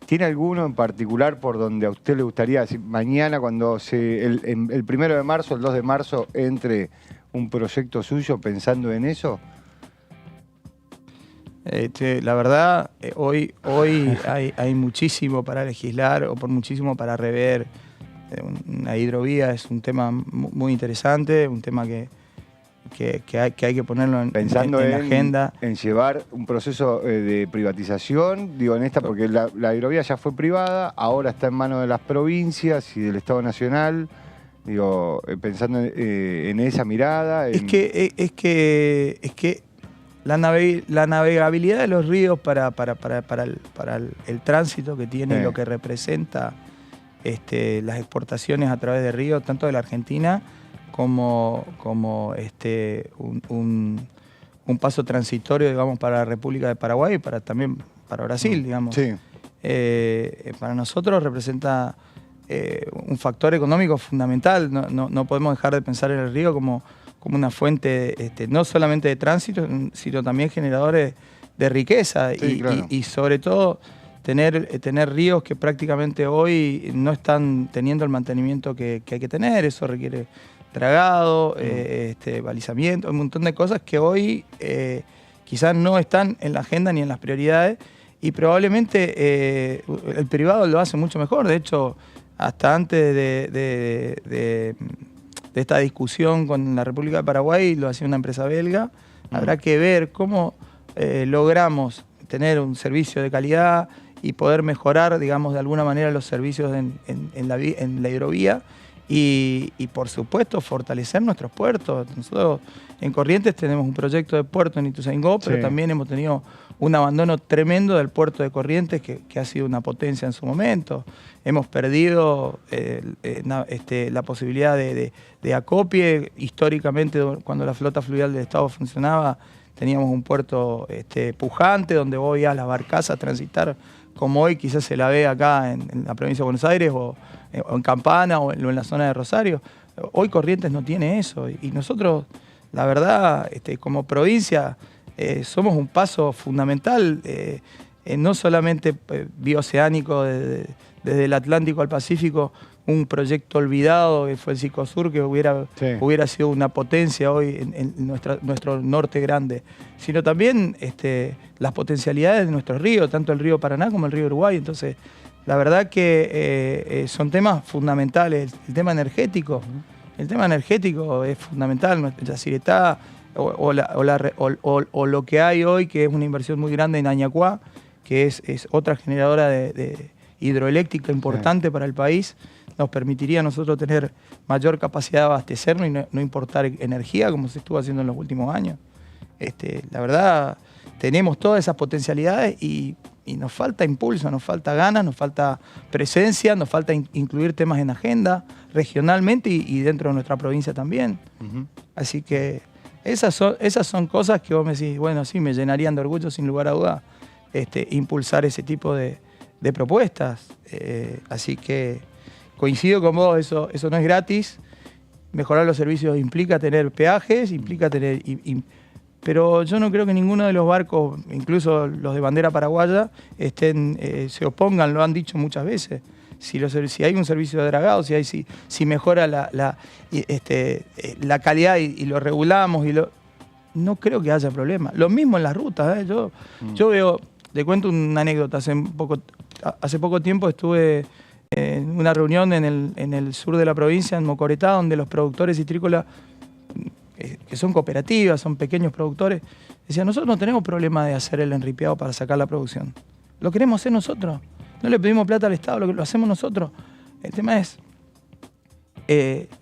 ¿tiene alguno en particular por donde a usted le gustaría, mañana cuando el 1 de marzo, el 2 de marzo, entre un proyecto suyo pensando en eso? La verdad, hoy hay muchísimo para legislar o por muchísimo para rever. Una hidrovía es un tema muy interesante, un tema que hay que ponerlo en la agenda. En llevar un proceso de privatización, digo, en esta, porque la hidrovía ya fue privada, ahora está en manos de las provincias y del Estado Nacional, digo, pensando en esa mirada. Es que la navegabilidad de los ríos para el tránsito que tiene y lo que representa las exportaciones a través de ríos, tanto de la Argentina como un paso transitorio, digamos, para la República de Paraguay y también para Brasil, digamos. Sí. Para nosotros representa un factor económico fundamental. No podemos dejar de pensar en el río como una fuente no solamente de tránsito, sino también generadores de riqueza. Sí, claro. y sobre todo tener ríos que prácticamente hoy no están teniendo el mantenimiento que hay que tener. Eso requiere dragado, balizamiento, un montón de cosas que hoy quizás no están en la agenda ni en las prioridades, y probablemente el privado lo hace mucho mejor. De hecho, hasta antes de esta discusión con la República de Paraguay lo hacía una empresa belga. Habrá que ver cómo logramos tener un servicio de calidad y poder mejorar, digamos, de alguna manera los servicios en la hidrovía. Y por supuesto fortalecer nuestros puertos. Nosotros en Corrientes tenemos un proyecto de puerto en Ituzaingó, pero también hemos tenido un abandono tremendo del puerto de Corrientes que ha sido una potencia en su momento. Hemos perdido la posibilidad de acopie. Históricamente, cuando la flota fluvial del Estado funcionaba, teníamos un puerto pujante donde vos veías las barcazas transitar como hoy quizás se la ve acá en la provincia de Buenos Aires o en Campana o en la zona de Rosario. Hoy Corrientes no tiene eso, y nosotros, la verdad, como provincia, somos un paso fundamental, no solamente bioceánico, desde el Atlántico al Pacífico, un proyecto olvidado que fue el Cicosur, que hubiera sido una potencia hoy en nuestro norte grande, sino también las potencialidades de nuestros ríos, tanto el río Paraná como el río Uruguay. Entonces, la verdad que son temas fundamentales. El tema energético es fundamental. Yacyretá o lo que hay hoy, que es una inversión muy grande en Añacuá, que es otra generadora hidroeléctrica importante para el país. Nos permitiría a nosotros tener mayor capacidad de abastecernos y no importar energía como se estuvo haciendo en los últimos años. La verdad, tenemos todas esas potencialidades y nos falta impulso, nos falta ganas, nos falta presencia, nos falta incluir temas en agenda regionalmente y dentro de nuestra provincia también. Así que esas son cosas que vos me decís, bueno, sí, me llenarían de orgullo sin lugar a duda impulsar ese tipo de propuestas. Así que coincido con vos, eso no es gratis. Mejorar los servicios implica tener peajes, implica tener... pero yo no creo que ninguno de los barcos, incluso los de bandera paraguaya, se opongan, lo han dicho muchas veces. Si hay un servicio de dragado, si mejora la calidad y lo regulamos, no creo que haya problema. Lo mismo en las rutas. Yo veo, te cuento una anécdota. Hace poco tiempo estuve en una reunión en el sur de la provincia, en Mocoretá, donde los productores citrícolas, que son cooperativas, son pequeños productores, decían, nosotros no tenemos problema de hacer el enripiado para sacar la producción. Lo queremos hacer nosotros. No le pedimos plata al Estado, lo hacemos nosotros. El tema es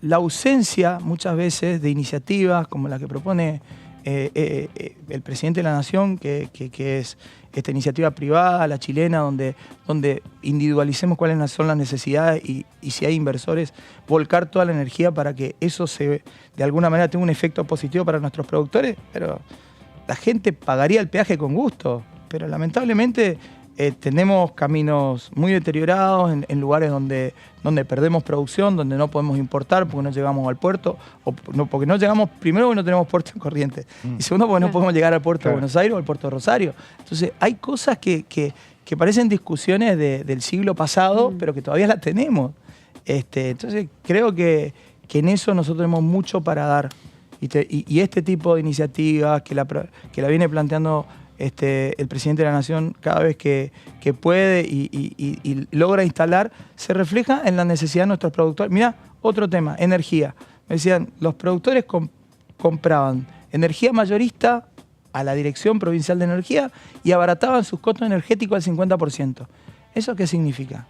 la ausencia muchas veces de iniciativas como la que propone el presidente de la Nación, que es esta iniciativa privada, la chilena, donde individualicemos cuáles son las necesidades y si hay inversores, volcar toda la energía para que eso de alguna manera tenga un efecto positivo para nuestros productores. Pero la gente pagaría el peaje con gusto, pero lamentablemente tenemos caminos muy deteriorados en lugares donde perdemos producción, donde no podemos importar porque no llegamos al puerto, porque no llegamos, primero porque no tenemos puerto en Corrientes, y segundo porque no podemos llegar al puerto de Buenos Aires o al puerto de Rosario. Entonces hay cosas que parecen discusiones del siglo pasado, pero que todavía las tenemos. Entonces creo que en eso nosotros tenemos mucho para dar. Y este tipo de iniciativas que la viene planteando el presidente de la Nación cada vez que puede y logra instalar, se refleja en la necesidad de nuestros productores. Mirá, otro tema, energía. Me decían, los productores compraban energía mayorista a la Dirección Provincial de Energía y abarataban sus costos energéticos al 50%. ¿Eso qué significa?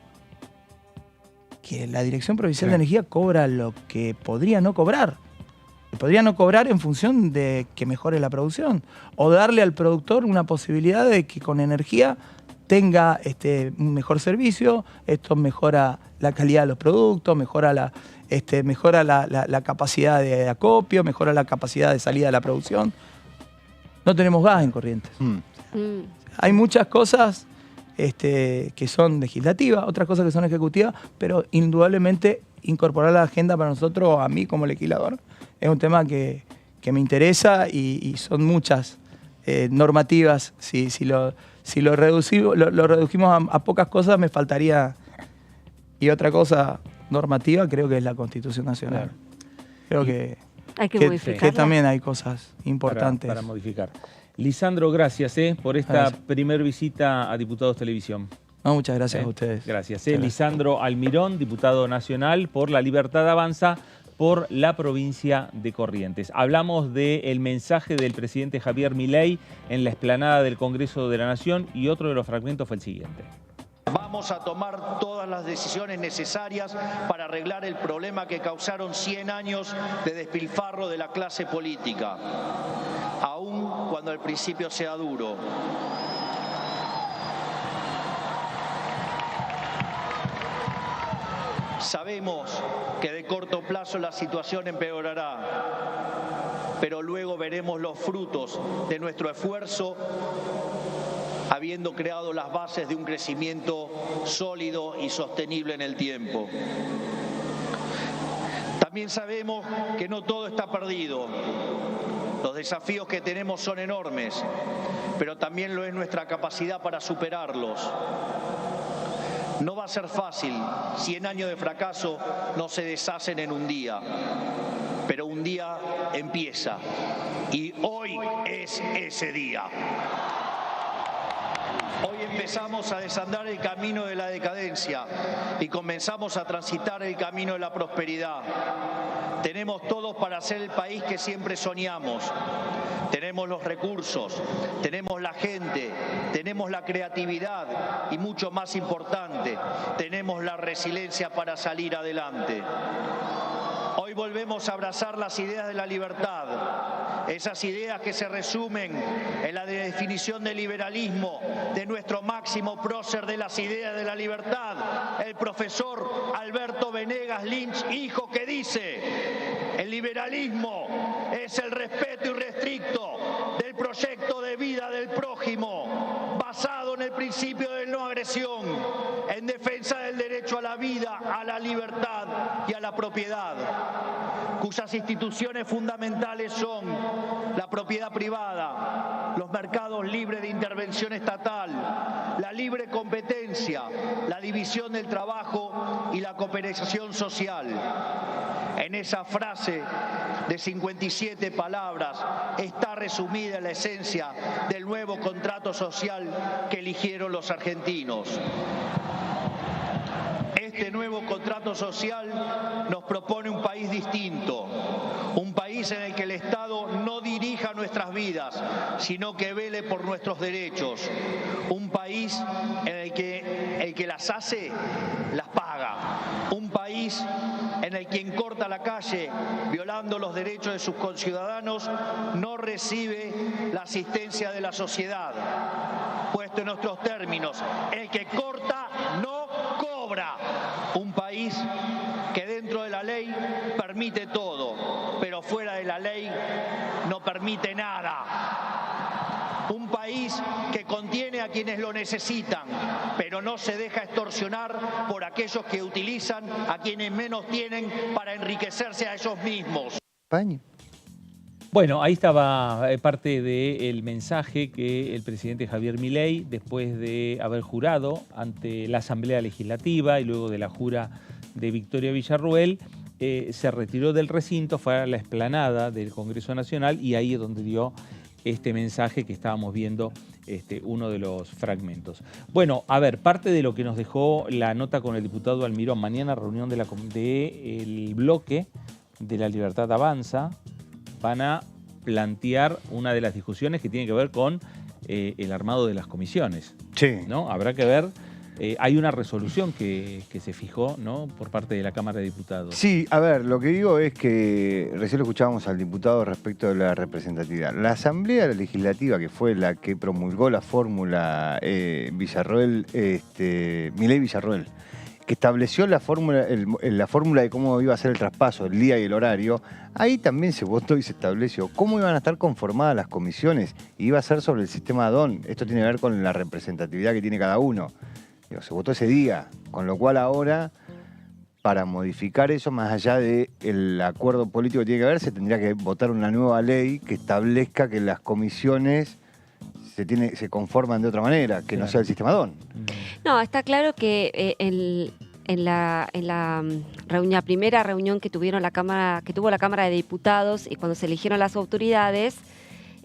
Que la Dirección Provincial de Energía cobra lo que podría no cobrar. Podría no cobrar en función de que mejore la producción o darle al productor una posibilidad de que con energía tenga un mejor servicio. Esto mejora la calidad de los productos, mejora la capacidad de acopio, mejora la capacidad de salida de la producción. No tenemos gas en Corrientes. Hay muchas cosas que son legislativas, otras cosas que son ejecutivas, pero indudablemente incorporar a la agenda para nosotros, a mí como legislador, es un tema que me interesa y son muchas normativas. Si lo redujimos a pocas cosas, me faltaría. Y otra cosa normativa creo que es la Constitución Nacional. Creo que hay que modificarla. Que también hay cosas importantes. Para modificar. Lisandro, gracias por esta primer visita a Diputados Televisión. No, muchas gracias a ustedes. Gracias. Lisandro Almirón, diputado nacional por La Libertad Avanza por la provincia de Corrientes. Hablamos del mensaje del presidente Javier Milei en la explanada del Congreso de la Nación y otro de los fragmentos fue el siguiente. Vamos a tomar todas las decisiones necesarias para arreglar el problema que causaron 100 años de despilfarro de la clase política, aun cuando al principio sea duro. Sabemos que de corto plazo la situación empeorará, pero luego veremos los frutos de nuestro esfuerzo, habiendo creado las bases de un crecimiento sólido y sostenible en el tiempo. También sabemos que no todo está perdido. Los desafíos que tenemos son enormes, pero también lo es nuestra capacidad para superarlos. No va a ser fácil, 100 años de fracaso no se deshacen en un día, pero un día empieza y hoy es ese día. Hoy empezamos a desandar el camino de la decadencia y comenzamos a transitar el camino de la prosperidad. Tenemos todo para ser el país que siempre soñamos. Tenemos los recursos, tenemos la gente, tenemos la creatividad y, mucho más importante, tenemos la resiliencia para salir adelante. Hoy volvemos a abrazar las ideas de la libertad, esas ideas que se resumen en la definición del liberalismo de nuestro máximo prócer de las ideas de la libertad, el profesor Alberto Venegas Lynch, hijo, que dice: el liberalismo es el respeto irrestricto del proyecto de vida del prójimo, basado en el principio de no agresión, en defensa del derecho a la vida, a la libertad y a la propiedad, cuyas instituciones fundamentales son la propiedad privada, los mercados libres de intervención estatal, la libre competencia, la división del trabajo y la cooperación social. En esa frase de 57 palabras está resumida la esencia del nuevo contrato social que eligieron los argentinos. Este nuevo contrato social nos propone un país distinto, un país en el que el Estado no dirija nuestras vidas, sino que vele por nuestros derechos, un país en el que las hace, las paga, un país en el que quien corta la calle violando los derechos de sus conciudadanos no recibe la asistencia de la sociedad. Puesto en nuestros términos, el que corta no cobra. Un país que dentro de la ley permite todo, pero fuera de la ley no permite nada. Un país que contiene a quienes lo necesitan, pero no se deja extorsionar por aquellos que utilizan a quienes menos tienen para enriquecerse a ellos mismos. Bueno, ahí estaba parte del mensaje que el presidente Javier Milei, después de haber jurado ante la Asamblea Legislativa y luego de la jura de Victoria Villarruel, se retiró del recinto, fue a la explanada del Congreso Nacional y ahí es donde dio este mensaje que estábamos viendo, uno de los fragmentos. Bueno, a ver, parte de lo que nos dejó la nota con el diputado Almirón, mañana reunión del bloque de La Libertad Avanza, van a plantear una de las discusiones que tiene que ver con el armado de las comisiones. Sí. ¿No? Habrá que ver. Hay una resolución que se fijó, ¿no?, por parte de la Cámara de Diputados. Sí, a ver, lo que digo es que recién lo escuchábamos al diputado respecto de la representatividad. La Asamblea Legislativa, que fue la que promulgó la fórmula Milei Villarruel, que estableció la fórmula de cómo iba a ser el traspaso, el día y el horario, ahí también se votó y se estableció cómo iban a estar conformadas las comisiones, y iba a ser sobre el sistema DON. Esto tiene que ver con la representatividad que tiene cada uno. Se votó ese día, con lo cual ahora, para modificar eso, más allá del acuerdo político que tiene que haber, se tendría que votar una nueva ley que establezca que las comisiones se conforman de otra manera, que no sea el sistema DON. No, está claro que en la primera reunión que tuvo la Cámara de Diputados y cuando se eligieron las autoridades,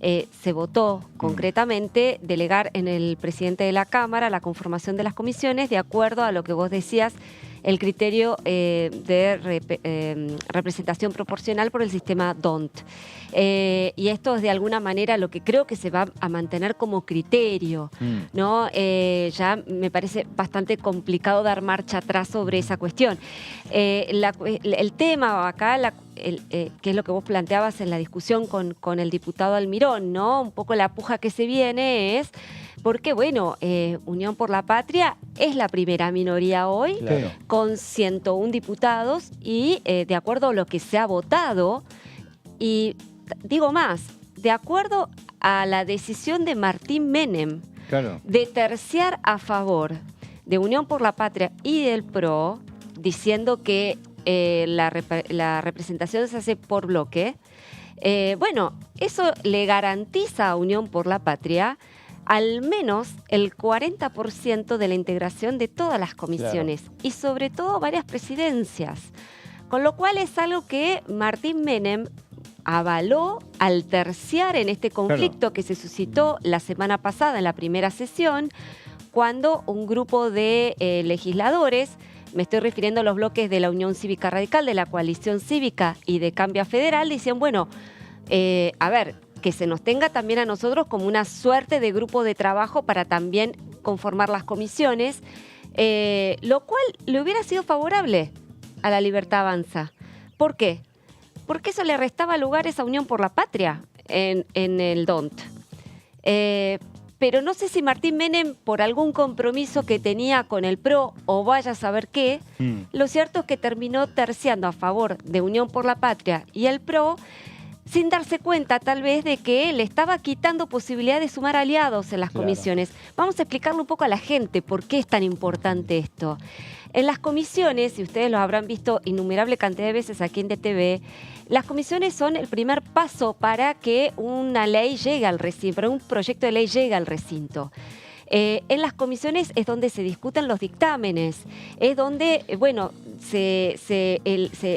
se votó concretamente delegar en el presidente de la Cámara la conformación de las comisiones de acuerdo a lo que vos decías, el criterio de representación proporcional por el sistema DONT. Y esto es de alguna manera lo que creo que se va a mantener como criterio, ¿no? Ya me parece bastante complicado dar marcha atrás sobre esa cuestión. El tema acá, que es lo que vos planteabas en la discusión con el diputado Almirón, ¿no? Un poco la puja que se viene es porque, bueno, Unión por la Patria es la primera minoría hoy, claro, con 101 diputados y de acuerdo a lo que se ha votado, y digo más, de acuerdo a la decisión de Martín Menem, claro, de terciar a favor de Unión por la Patria y del PRO, diciendo que la representación se hace por bloque, bueno, eso le garantiza a Unión por la Patria al menos el 40% de la integración de todas las comisiones, claro, y sobre todo varias presidencias. Con lo cual es algo que Martín Menem avaló al terciar en este conflicto que se suscitó la semana pasada en la primera sesión, cuando un grupo de legisladores, me estoy refiriendo a los bloques de la Unión Cívica Radical, de la Coalición Cívica y de Cambio Federal, decían, bueno, a ver, que se nos tenga también a nosotros como una suerte de grupo de trabajo para también conformar las comisiones, lo cual le hubiera sido favorable a la Libertad Avanza. ¿Por qué? Porque eso le restaba lugares a Unión por la Patria en el DONT. Pero no sé si Martín Menem, por algún compromiso que tenía con el PRO, o vaya a saber qué, lo cierto es que terminó terciando a favor de Unión por la Patria y el PRO, sin darse cuenta tal vez de que le estaba quitando posibilidad de sumar aliados en las comisiones. Vamos a explicarle un poco a la gente por qué es tan importante esto. En las comisiones, y ustedes lo habrán visto innumerable cantidad de veces aquí en DTV, las comisiones son el primer paso para que una ley llegue al recinto, para un proyecto de ley llegue al recinto. En las comisiones es donde se discuten los dictámenes, es donde, bueno, se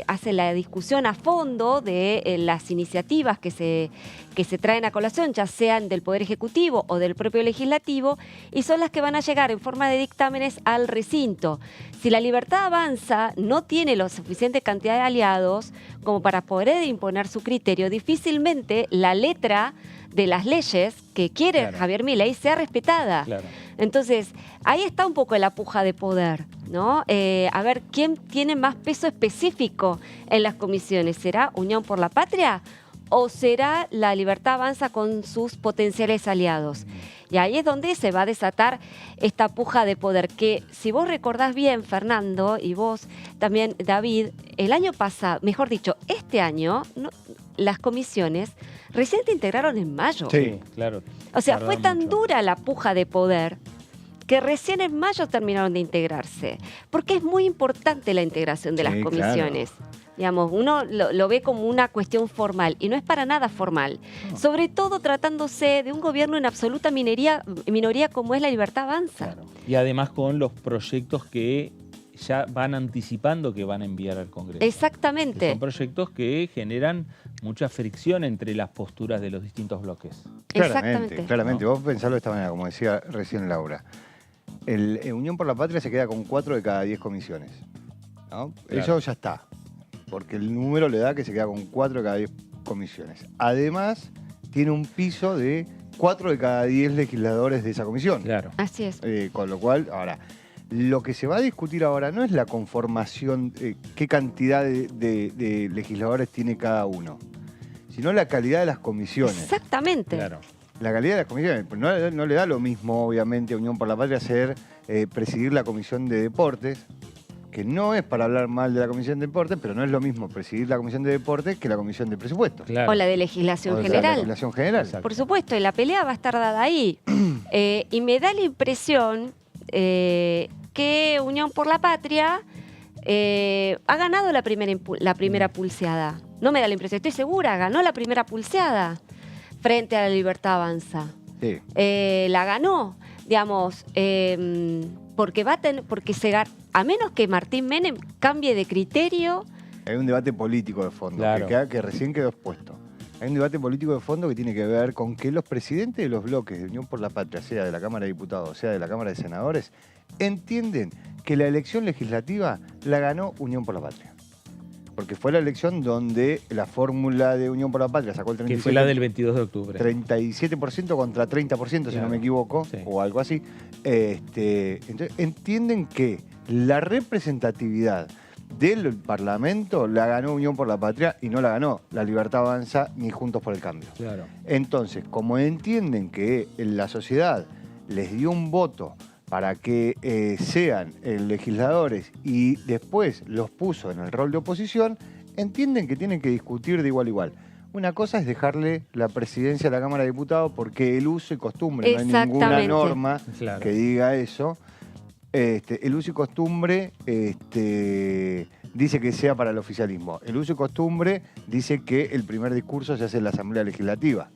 hace la discusión a fondo de las iniciativas que se traen a colación, ya sean del Poder Ejecutivo o del propio Legislativo, y son las que van a llegar en forma de dictámenes al recinto. Si la Libertad Avanza no tiene la suficiente cantidad de aliados como para poder imponer su criterio, difícilmente la letra de las leyes que quiere Javier Milei sea respetada. Entonces, ahí está un poco la puja de poder, ¿no? A ver, ¿quién tiene más peso específico en las comisiones? ¿Será Unión por la Patria o será la Libertad Avanza con sus potenciales aliados? Y ahí es donde se va a desatar esta puja de poder, que si vos recordás bien, Fernando, y vos también, David, el año pasado, mejor dicho, este año, las comisiones recién te integraron en mayo. Sí, claro. O sea, fue tan dura la puja de poder que recién en mayo terminaron de integrarse. Porque es muy importante la integración de las comisiones. Digamos, uno lo ve como una cuestión formal y no es para nada formal. Sobre todo tratándose de un gobierno en absoluta minoría como es la Libertad Avanza. Y además con los proyectos que ya van anticipando que van a enviar al Congreso. Exactamente. Que son proyectos que generan mucha fricción entre las posturas de los distintos bloques. Claramente. Vos pensalo de esta manera, como decía recién Laura. Unión por la Patria se queda con 4 de cada 10 comisiones, ¿no? Eso ya está, porque el número le da que se queda con 4 de cada 10 comisiones. Además, tiene un piso de 4 de cada 10 legisladores de esa comisión. Claro. Así es. Con lo cual, ahora, lo que se va a discutir ahora no es la conformación, qué cantidad de legisladores tiene cada uno, sino la calidad de las comisiones. Exactamente. Claro. La calidad de las comisiones. No le da lo mismo, obviamente, a Unión por la Patria presidir la Comisión de Deportes, que no es para hablar mal de la Comisión de Deportes, pero no es lo mismo presidir la Comisión de Deportes que la Comisión de Presupuestos. Claro. O la de Legislación General. La legislación general. Por supuesto, y la pelea va a estar dada ahí. Y me da la impresión que Unión por la Patria ha ganado la primera pulseada. No me da la impresión, estoy segura, ganó la primera pulseada frente a la Libertad Avanza. Sí. La ganó, digamos, porque a menos que Martín Menem cambie de criterio. Hay un debate político de fondo, Claro. que recién quedó expuesto. Hay un debate político de fondo que tiene que ver con que los presidentes de los bloques de Unión por la Patria, sea de la Cámara de Diputados, sea de la Cámara de Senadores, entienden que la elección legislativa la ganó Unión por la Patria. Porque fue la elección donde la fórmula de Unión por la Patria sacó el 37%. Que fue la del 22 de octubre. 37% contra 30%, si no me equivoco, o algo así. Entonces, entienden que la representatividad del Parlamento la ganó Unión por la Patria y no la ganó la Libertad Avanza ni Juntos por el Cambio. Claro. Entonces, como entienden que la sociedad les dio un voto para que sean legisladores y después los puso en el rol de oposición, entienden que tienen que discutir de igual a igual. Una cosa es dejarle la presidencia a la Cámara de Diputados porque el uso y costumbre, no hay ninguna norma que diga eso. El uso y costumbre dice que sea para el oficialismo. El uso y costumbre dice que el primer discurso se hace en la Asamblea Legislativa.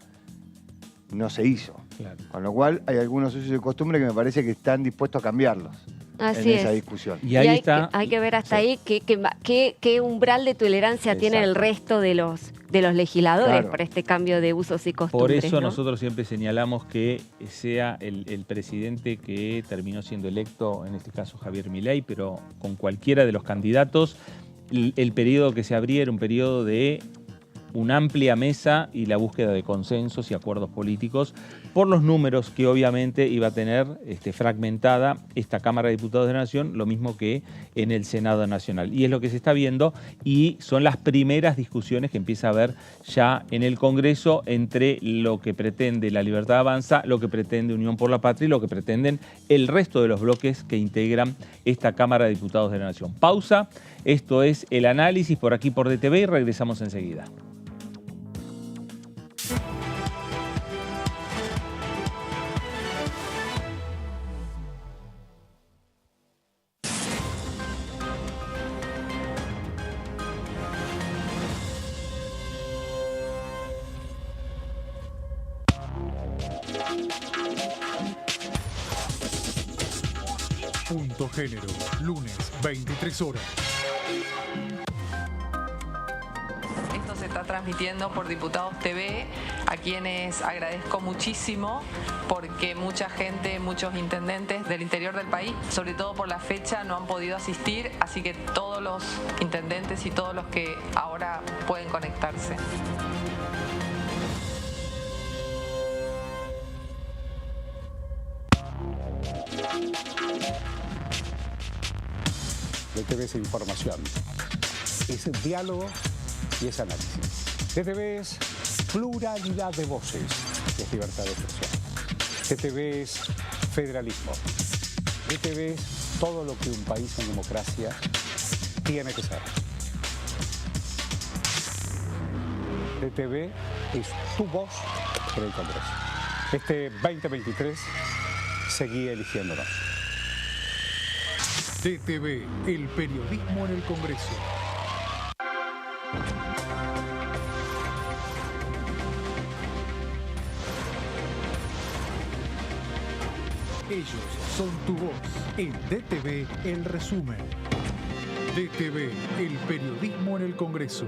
No se hizo. Claro. Con lo cual hay algunos usos y costumbres que me parece que están dispuestos a cambiarlos. Así en esa es. discusión. Y ahí hay está. hay que ver hasta Sí. ahí qué umbral de tolerancia tiene el Exacto. resto de los legisladores Claro. para este cambio de usos y Por costumbres. eso ¿no? nosotros siempre señalamos que sea el presidente que terminó siendo electo, en este caso Javier Milei, pero con cualquiera de los candidatos, el periodo que se abría era un periodo de una amplia mesa y la búsqueda de consensos y acuerdos políticos por los números que obviamente iba a tener fragmentada esta Cámara de Diputados de la Nación, lo mismo que en el Senado Nacional. Y es lo que se está viendo y son las primeras discusiones que empieza a haber ya en el Congreso entre lo que pretende La Libertad Avanza, lo que pretende Unión por la Patria y lo que pretenden el resto de los bloques que integran esta Cámara de Diputados de la Nación. Pausa, esto es el análisis por aquí por DTV y regresamos enseguida. Punto Género, lunes, 23 horas. Esto se está transmitiendo por Diputados TV, a quienes agradezco muchísimo porque mucha gente, muchos intendentes del interior del país, sobre todo por la fecha, no han podido asistir, así que todos los intendentes y todos los que ahora pueden conectarse. DTV es información, es diálogo y es análisis. DTV es pluralidad de voces, es libertad de expresión. DTV es federalismo. DTV es todo lo que un país en democracia tiene que ser. DTV es tu voz en el Congreso. Este 2023 seguí eligiéndonos. DTV, el periodismo en el Congreso. Ellos son tu voz. En DTV, el resumen. DTV, el periodismo en el Congreso.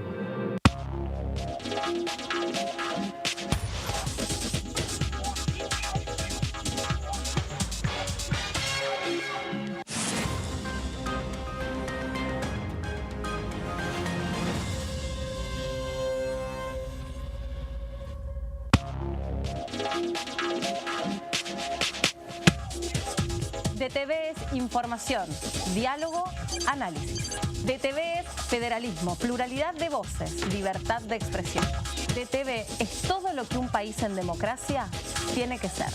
DTV es información, diálogo, análisis. DTV es federalismo, pluralidad de voces, libertad de expresión. DTV es todo lo que un país en democracia tiene que ser.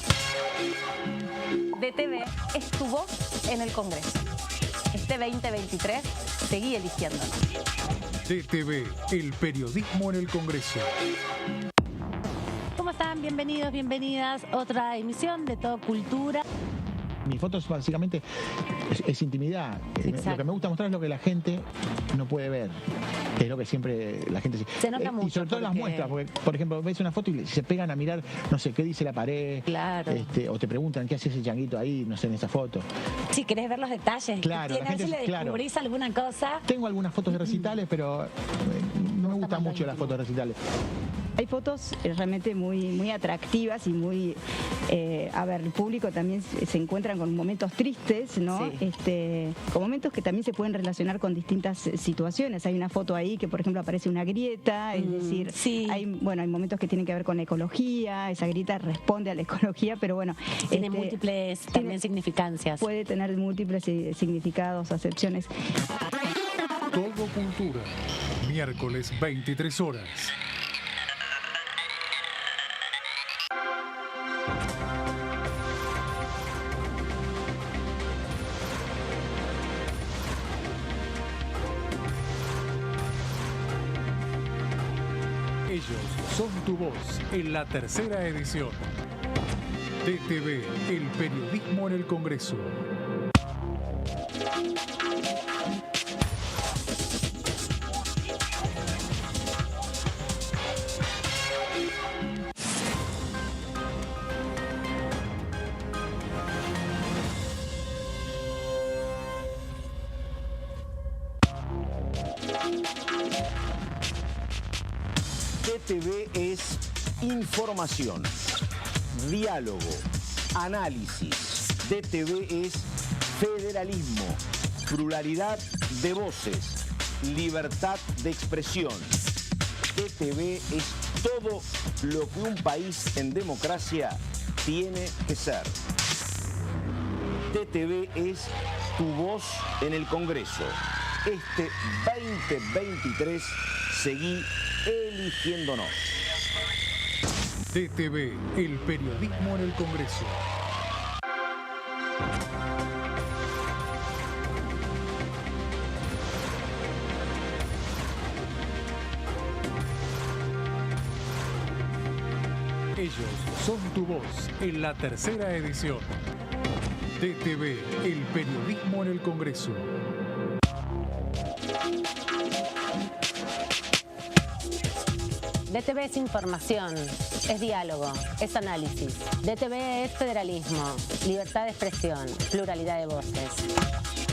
DTV es tu voz en el Congreso. Este 2023 seguí eligiéndonos. DTV, el periodismo en el Congreso. ¿Cómo están? Bienvenidos, bienvenidas. Otra emisión de Todo Cultura. Mis fotos básicamente es intimidad. Exacto. Lo que me gusta mostrar es lo que la gente no puede ver. Es lo que siempre la gente Se nota mucho y sobre todo en las porque- muestras, porque por ejemplo ves una foto y se pegan a mirar, no sé, qué dice la pared. Claro. O te preguntan qué hace ese changuito ahí, no sé, en esa foto. Si querés ver los detalles, Claro, ¿tiene, la gente a ver si es- le claro. descubrís alguna cosa? Tengo algunas fotos de recitales, pero no me gustan más mucho las íntimo. fotos de recitales. Hay fotos realmente muy atractivas y muy, a ver, el público también se encuentran con momentos tristes, ¿no? Sí. Con momentos que también se pueden relacionar con distintas situaciones. Hay una foto ahí que, por ejemplo, aparece una grieta, es decir, sí. hay momentos que tienen que ver con la ecología, esa grieta responde a la ecología, pero bueno. Tiene múltiples también significancias. Puede tener múltiples significados, acepciones. Todo Cultura, miércoles 23 horas. Ellos son tu voz en la tercera edición. DTV, el periodismo en el Congreso. DTV es información, diálogo, análisis. DTV es federalismo, pluralidad de voces, libertad de expresión. DTV es todo lo que un país en democracia tiene que ser. DTV es tu voz en el Congreso. Este 2023 seguí eligiéndonos. DTV, el periodismo en el Congreso. Ellos son tu voz en la tercera edición. DTV, el periodismo en el Congreso. DTV es información, es diálogo, es análisis. DTV es federalismo, libertad de expresión, pluralidad de voces.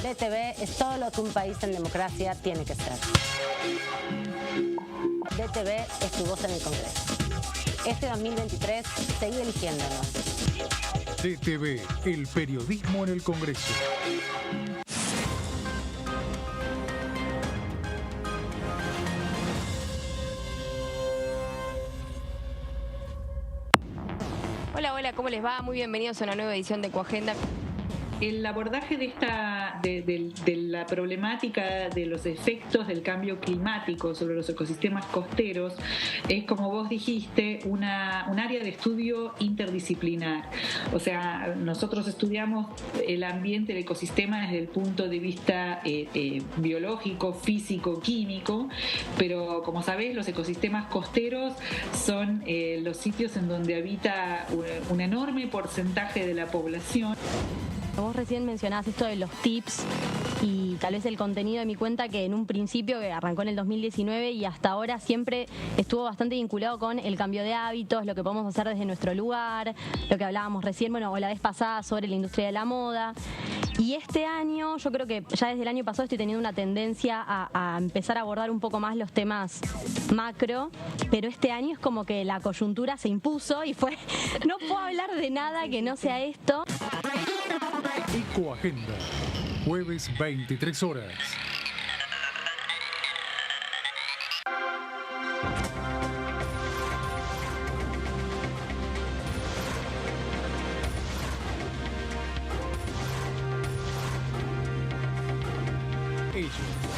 DTV es todo lo que un país en democracia tiene que ser. DTV es tu voz en el Congreso. Este 2023, seguí eligiéndonos. DTV, el periodismo en el Congreso. Hola, hola, ¿cómo les va? Muy bienvenidos a una nueva edición de Coagenda. El abordaje de la problemática de los efectos del cambio climático sobre los ecosistemas costeros es, como vos dijiste, un área de estudio interdisciplinar. O sea, nosotros estudiamos el ambiente, el ecosistema desde el punto de vista biológico, físico, químico, pero como sabés, los ecosistemas costeros son los sitios en donde habita un enorme porcentaje de la población. Vos recién mencionabas esto de los tips y tal vez el contenido de mi cuenta, que en un principio que arrancó en el 2019 y hasta ahora siempre estuvo bastante vinculado con el cambio de hábitos, lo que podemos hacer desde nuestro lugar, lo que hablábamos recién, bueno, o la vez pasada sobre la industria de la moda. Y este año, yo creo que ya desde el año pasado estoy teniendo una tendencia a empezar a abordar un poco más los temas macro, pero este año es como que la coyuntura se impuso y fue, no puedo hablar de nada que no sea esto. Ecoagenda, jueves 23 horas. Ellos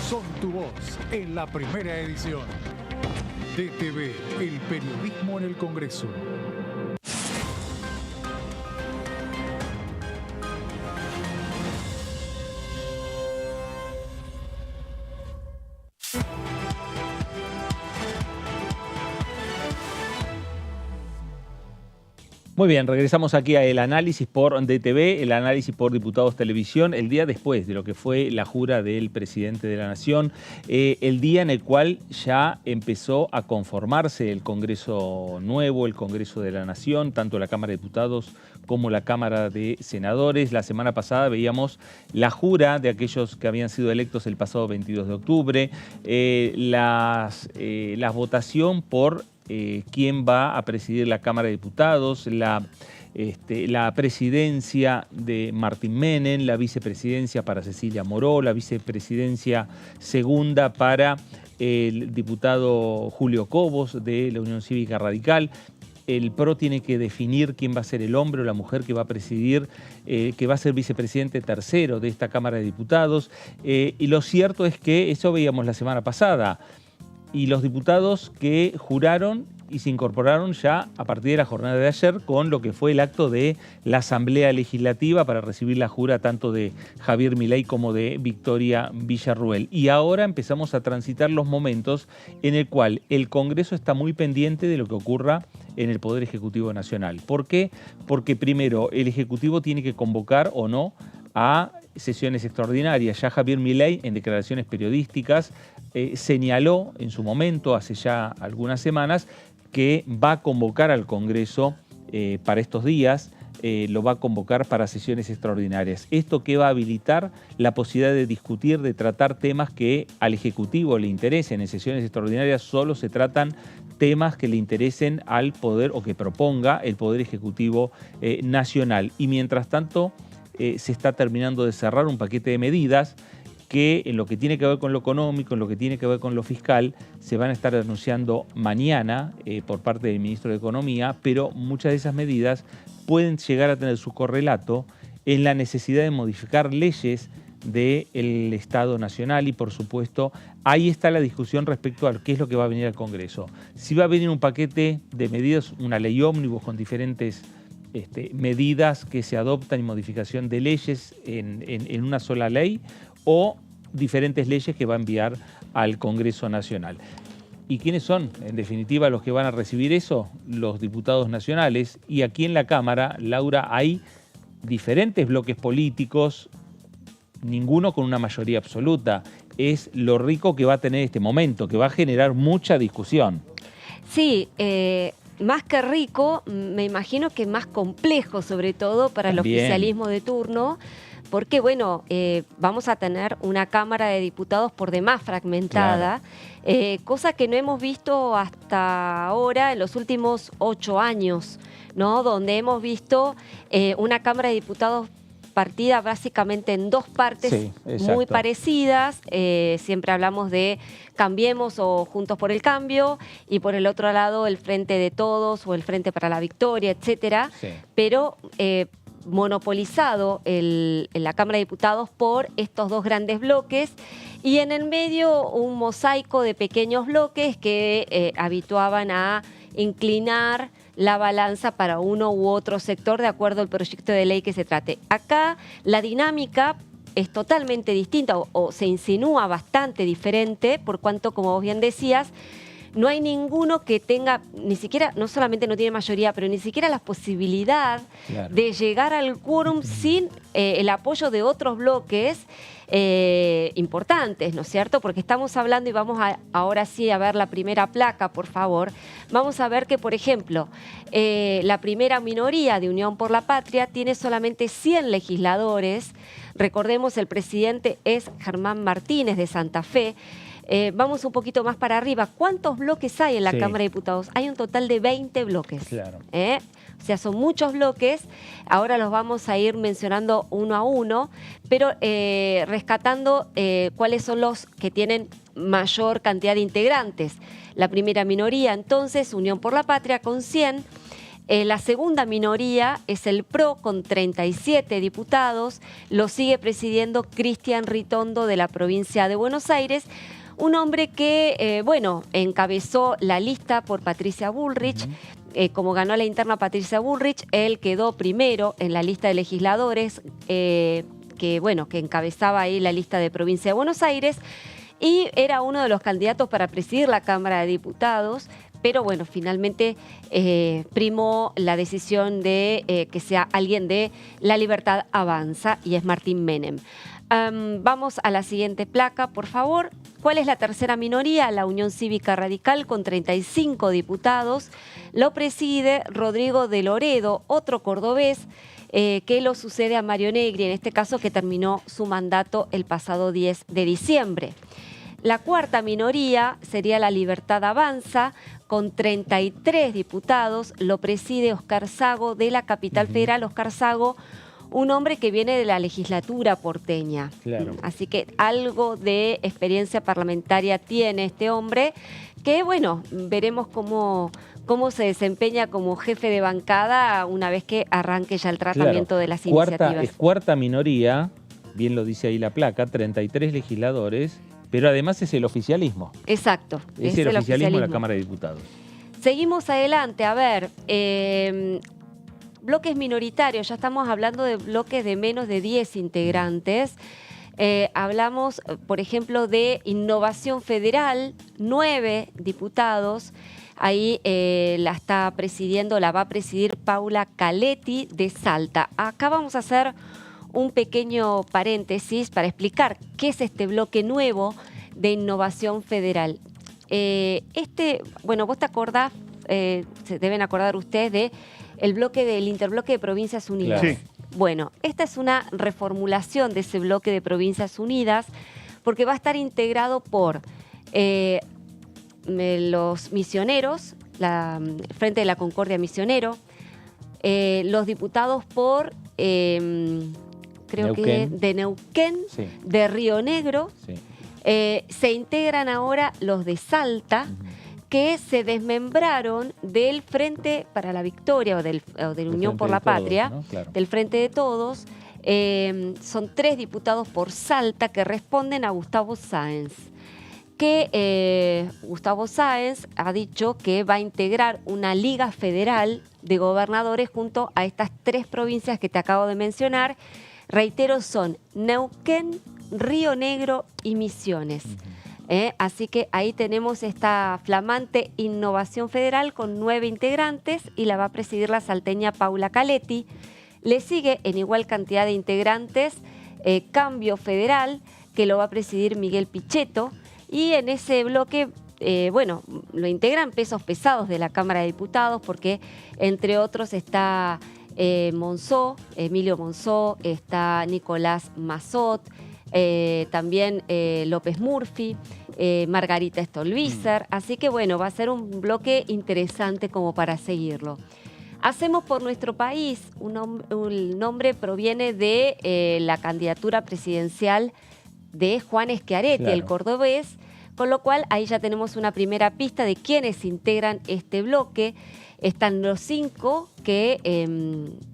son tu voz en la primera edición. DTV, el periodismo en el Congreso. Muy bien, regresamos aquí a el análisis por DTV, el análisis por Diputados Televisión, el día después de lo que fue la jura del presidente de la Nación, el día en el cual ya empezó a conformarse el Congreso nuevo, el Congreso de la Nación, tanto la Cámara de Diputados como la Cámara de Senadores. La semana pasada veíamos la jura de aquellos que habían sido electos el pasado 22 de octubre, la votación por quién va a presidir la Cámara de Diputados, la presidencia de Martín Menem, la vicepresidencia para Cecilia Moró, la vicepresidencia segunda para el diputado Julio Cobos de la Unión Cívica Radical. El PRO tiene que definir quién va a ser el hombre o la mujer que va a presidir, que va a ser vicepresidente tercero de esta Cámara de Diputados. Y lo cierto es que eso veíamos la semana pasada. Y los diputados que juraron y se incorporaron ya a partir de la jornada de ayer con lo que fue el acto de la Asamblea Legislativa para recibir la jura tanto de Javier Milei como de Victoria Villarruel. Y ahora empezamos a transitar los momentos en el cual el Congreso está muy pendiente de lo que ocurra en el Poder Ejecutivo Nacional. ¿Por qué? Porque primero el Ejecutivo tiene que convocar o no a sesiones extraordinarias. Ya Javier Milei, en declaraciones periodísticas, señaló en su momento, hace ya algunas semanas, que va a convocar al Congreso para estos días. lo va a convocar para sesiones extraordinarias. Esto que va a habilitar la posibilidad de discutir, de tratar temas que al Ejecutivo le interesen. En sesiones extraordinarias solo se tratan temas que le interesen al Poder o que proponga el Poder Ejecutivo Nacional. Y mientras tanto se está terminando de cerrar un paquete de medidas que en lo que tiene que ver con lo económico, en lo que tiene que ver con lo fiscal, se van a estar anunciando mañana por parte del Ministro de Economía, pero muchas de esas medidas pueden llegar a tener su correlato en la necesidad de modificar leyes del Estado Nacional y, por supuesto, ahí está la discusión respecto a qué es lo que va a venir al Congreso. Si va a venir un paquete de medidas, una ley ómnibus con diferentes medidas que se adoptan y modificación de leyes en una sola ley, o diferentes leyes que va a enviar al Congreso Nacional. ¿Y quiénes son, en definitiva, los que van a recibir eso? Los diputados nacionales. Y aquí en la Cámara, Laura, hay diferentes bloques políticos, ninguno con una mayoría absoluta. Es lo rico que va a tener este momento, que va a generar mucha discusión. Sí, más que rico, me imagino que más complejo, sobre todo para el oficialismo de turno, porque, bueno, vamos a tener una Cámara de Diputados por demás fragmentada, cosa que no hemos visto hasta ahora en los últimos 8 años, ¿no? Donde hemos visto una Cámara de Diputados partida básicamente en 2 partes muy parecidas. Siempre hablamos de Cambiemos o Juntos por el Cambio, y por el otro lado el Frente de Todos o el Frente para la Victoria, etcétera. Pero monopolizado la Cámara de Diputados por estos 2 grandes bloques, y en el medio un mosaico de pequeños bloques que habituaban a inclinar la balanza para uno u otro sector de acuerdo al proyecto de ley que se trate. Acá la dinámica es totalmente distinta o se insinúa bastante diferente, por cuanto, como vos bien decías, no hay ninguno que tenga, ni siquiera, no solamente no tiene mayoría, pero ni siquiera la posibilidad de llegar al quórum sin el apoyo de otros bloques importantes, ¿no es cierto? Porque estamos hablando, y vamos ahora sí a ver la primera placa, por favor. Vamos a ver que, por ejemplo, la primera minoría de Unión por la Patria tiene solamente 100 legisladores. Recordemos, el presidente es Germán Martínez de Santa Fe. Vamos un poquito más para arriba. ¿Cuántos bloques hay en la Cámara de Diputados? Hay un total de 20 bloques. O sea, son muchos bloques. Ahora los vamos a ir mencionando uno a uno, pero rescatando cuáles son los que tienen mayor cantidad de integrantes. La primera minoría, entonces, Unión por la Patria, con 100. La segunda minoría es el PRO, con 37 diputados. Lo sigue presidiendo Cristian Ritondo, de la provincia de Buenos Aires. Un hombre que, encabezó la lista por Patricia Bullrich. Como ganó la interna Patricia Bullrich, él quedó primero en la lista de legisladores que encabezaba ahí la lista de provincia de Buenos Aires, y era uno de los candidatos para presidir la Cámara de Diputados. Pero bueno, finalmente primó la decisión de que sea alguien de La Libertad Avanza, y es Martín Menem. Vamos a la siguiente placa, por favor. ¿Cuál es la tercera minoría? La Unión Cívica Radical, con 35 diputados. Lo preside Rodrigo de Loredo, otro cordobés, que lo sucede a Mario Negri, en este caso, que terminó su mandato el pasado 10 de diciembre. La cuarta minoría sería La Libertad Avanza, con 33 diputados. Lo preside Oscar Sago, de la capital federal. Oscar Sago, un hombre que viene de la legislatura porteña. Así que algo de experiencia parlamentaria tiene este hombre, que bueno, veremos cómo se desempeña como jefe de bancada una vez que arranque ya el tratamiento de las iniciativas. Es cuarta minoría, bien lo dice ahí la placa, 33 legisladores, pero además es el oficialismo. Exacto. Es el oficialismo de la Cámara de Diputados. Seguimos adelante. A ver, bloques minoritarios. Ya estamos hablando de bloques de menos de 10 integrantes. Hablamos, por ejemplo, de Innovación Federal, 9 diputados. Ahí la va a presidir Paula Caletti, de Salta. Acá vamos a hacer un pequeño paréntesis para explicar qué es este bloque nuevo de Innovación Federal. Vos te acordás, se deben acordar ustedes de el bloque del interbloque de Provincias Unidas. Claro. Sí. Bueno, esta es una reformulación de ese bloque de Provincias Unidas porque va a estar integrado por los misioneros, Frente de la Concordia Misionero, los diputados por, creo que de Neuquén, Sí. de Río Negro, Sí. se integran ahora los de Salta, que se desmembraron del Frente para la Victoria o del Unión Frente por de la Todos, Patria, ¿no? Claro. del Frente de Todos. Son 3 diputados por Salta que responden a Gustavo Sáenz. Que Gustavo Sáenz ha dicho que va a integrar una liga federal de gobernadores junto a estas 3 provincias que te acabo de mencionar. Reitero, son Neuquén, Río Negro y Misiones. Así que ahí tenemos esta flamante innovación federal con 9 integrantes y la va a presidir la salteña Paula Caletti. Le sigue en igual cantidad de integrantes Cambio Federal, que lo va a presidir Miguel Pichetto. Y en ese bloque, lo integran pesos pesados de la Cámara de Diputados, porque entre otros está Emilio Monzó, está Nicolás Mazot, también López Murphy, Margarita Stolbizer. Así que bueno, va a ser un bloque interesante como para seguirlo. Hacemos por nuestro país, el nombre proviene de la candidatura presidencial de Juan Schiaretti, Claro. el cordobés, con lo cual ahí ya tenemos una primera pista de quiénes integran este bloque. Están los 5 que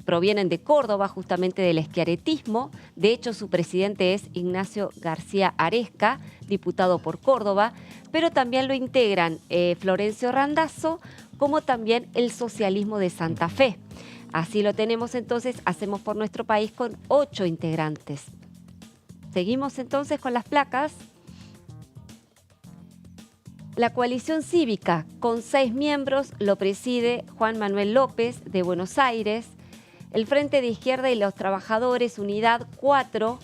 provienen de Córdoba, justamente del schiarettismo. De hecho, su presidente es Ignacio García Aresca, diputado por Córdoba, pero también lo integran Florencio Randazzo, como también el socialismo de Santa Fe. Así lo tenemos entonces, hacemos por nuestro país con 8 integrantes. Seguimos entonces con las placas. La coalición cívica, con 6 miembros, lo preside Juan Manuel López, de Buenos Aires. El Frente de Izquierda y los Trabajadores, Unidad, 4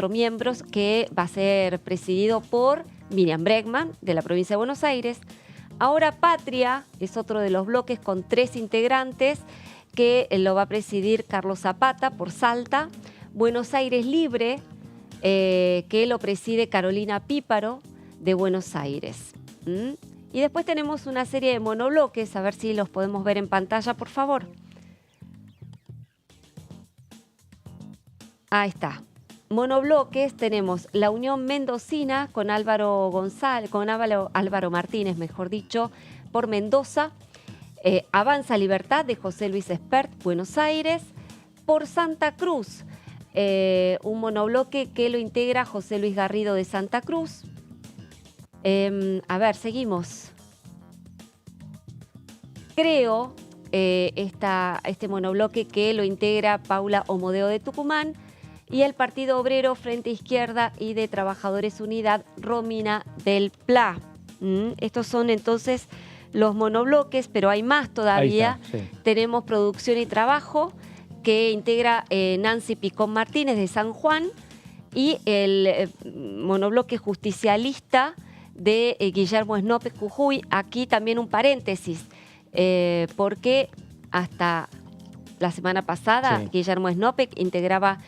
miembros, que va a ser presidido por Miriam Bregman, de la provincia de Buenos Aires. Ahora Patria es otro de los bloques con 3 integrantes, que lo va a presidir Carlos Zapata, por Salta. Buenos Aires Libre, que lo preside Carolina Píparo, de Buenos Aires. Y después tenemos una serie de monobloques, a ver si los podemos ver en pantalla, por favor. Ahí está. Monobloques, tenemos la Unión Mendocina con Álvaro Martínez, mejor dicho, por Mendoza. Avanza Libertad, de José Luis Espert, Buenos Aires. Por Santa Cruz, un monobloque que lo integra José Luis Garrido, de Santa Cruz. A ver, seguimos. Creo este monobloque que lo integra Paula Omodeo, de Tucumán, y el Partido Obrero, Frente Izquierda y de Trabajadores Unidad, Romina del Pla. Estos son entonces los monobloques, pero hay más todavía. Ahí está, sí. Tenemos Producción y Trabajo, que integra Nancy Picón Martínez, de San Juan, y el monobloque justicialista de Guillermo Snope, Jujuy. Aquí también un paréntesis, porque hasta la semana pasada Sí. Guillermo Snope integraba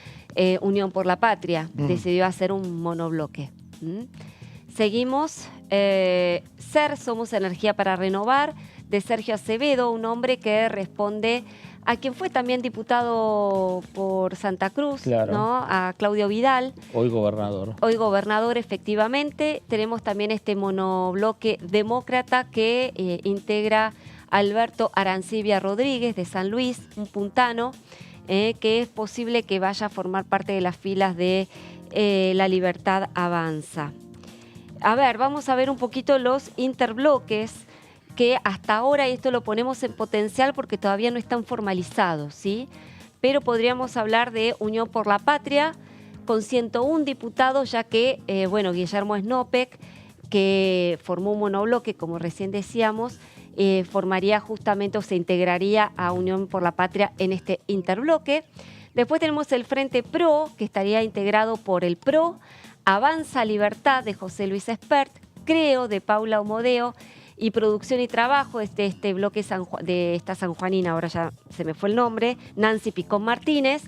Unión por la Patria, decidió hacer un monobloque. Seguimos. SER, Somos Energía para Renovar, de Sergio Acevedo, un hombre que responde a quien fue también diputado por Santa Cruz, Claro. ¿no? A Claudio Vidal. Hoy gobernador. Hoy gobernador, efectivamente. Tenemos también este monobloque demócrata que integra Alberto Arancibia Rodríguez, de San Luis, un puntano, que es posible que vaya a formar parte de las filas de La Libertad Avanza. A ver, vamos a ver un poquito los interbloques que hasta ahora, y esto lo ponemos en potencial porque todavía no están formalizados, ¿sí? Pero podríamos hablar de Unión por la Patria, con 101 diputados, ya que, Guillermo Snope, que formó un monobloque, como recién decíamos, formaría justamente o se integraría a Unión por la Patria en este interbloque. Después tenemos el Frente PRO, que estaría integrado por el PRO, Avanza Libertad, de José Luis Espert, Creo, de Paula Omodeo, y Producción y Trabajo, este bloque de esta sanjuanina, ahora ya se me fue el nombre, Nancy Picón Martínez.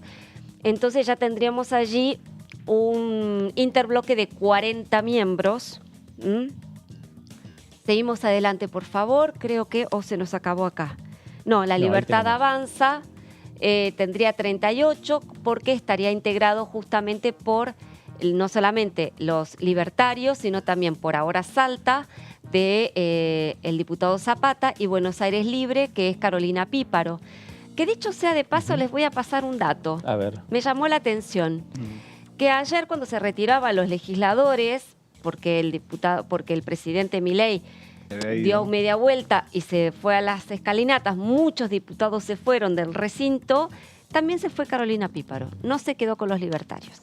Entonces ya tendríamos allí un interbloque de 40 miembros. Seguimos adelante, por favor. Creo que se nos acabó acá. No, La Libertad Avanza tendría 38 porque estaría integrado justamente por no solamente los libertarios, sino también por Ahora Salta, de el diputado Zapata, y Buenos Aires Libre, que es Carolina Píparo. Que dicho sea de paso, les voy a pasar un dato. A ver. Me llamó la atención que ayer, cuando se retiraban los legisladores, porque el presidente Milei dio media vuelta y se fue a las escalinatas, muchos diputados se fueron del recinto, también se fue Carolina Píparo, no se quedó con los libertarios.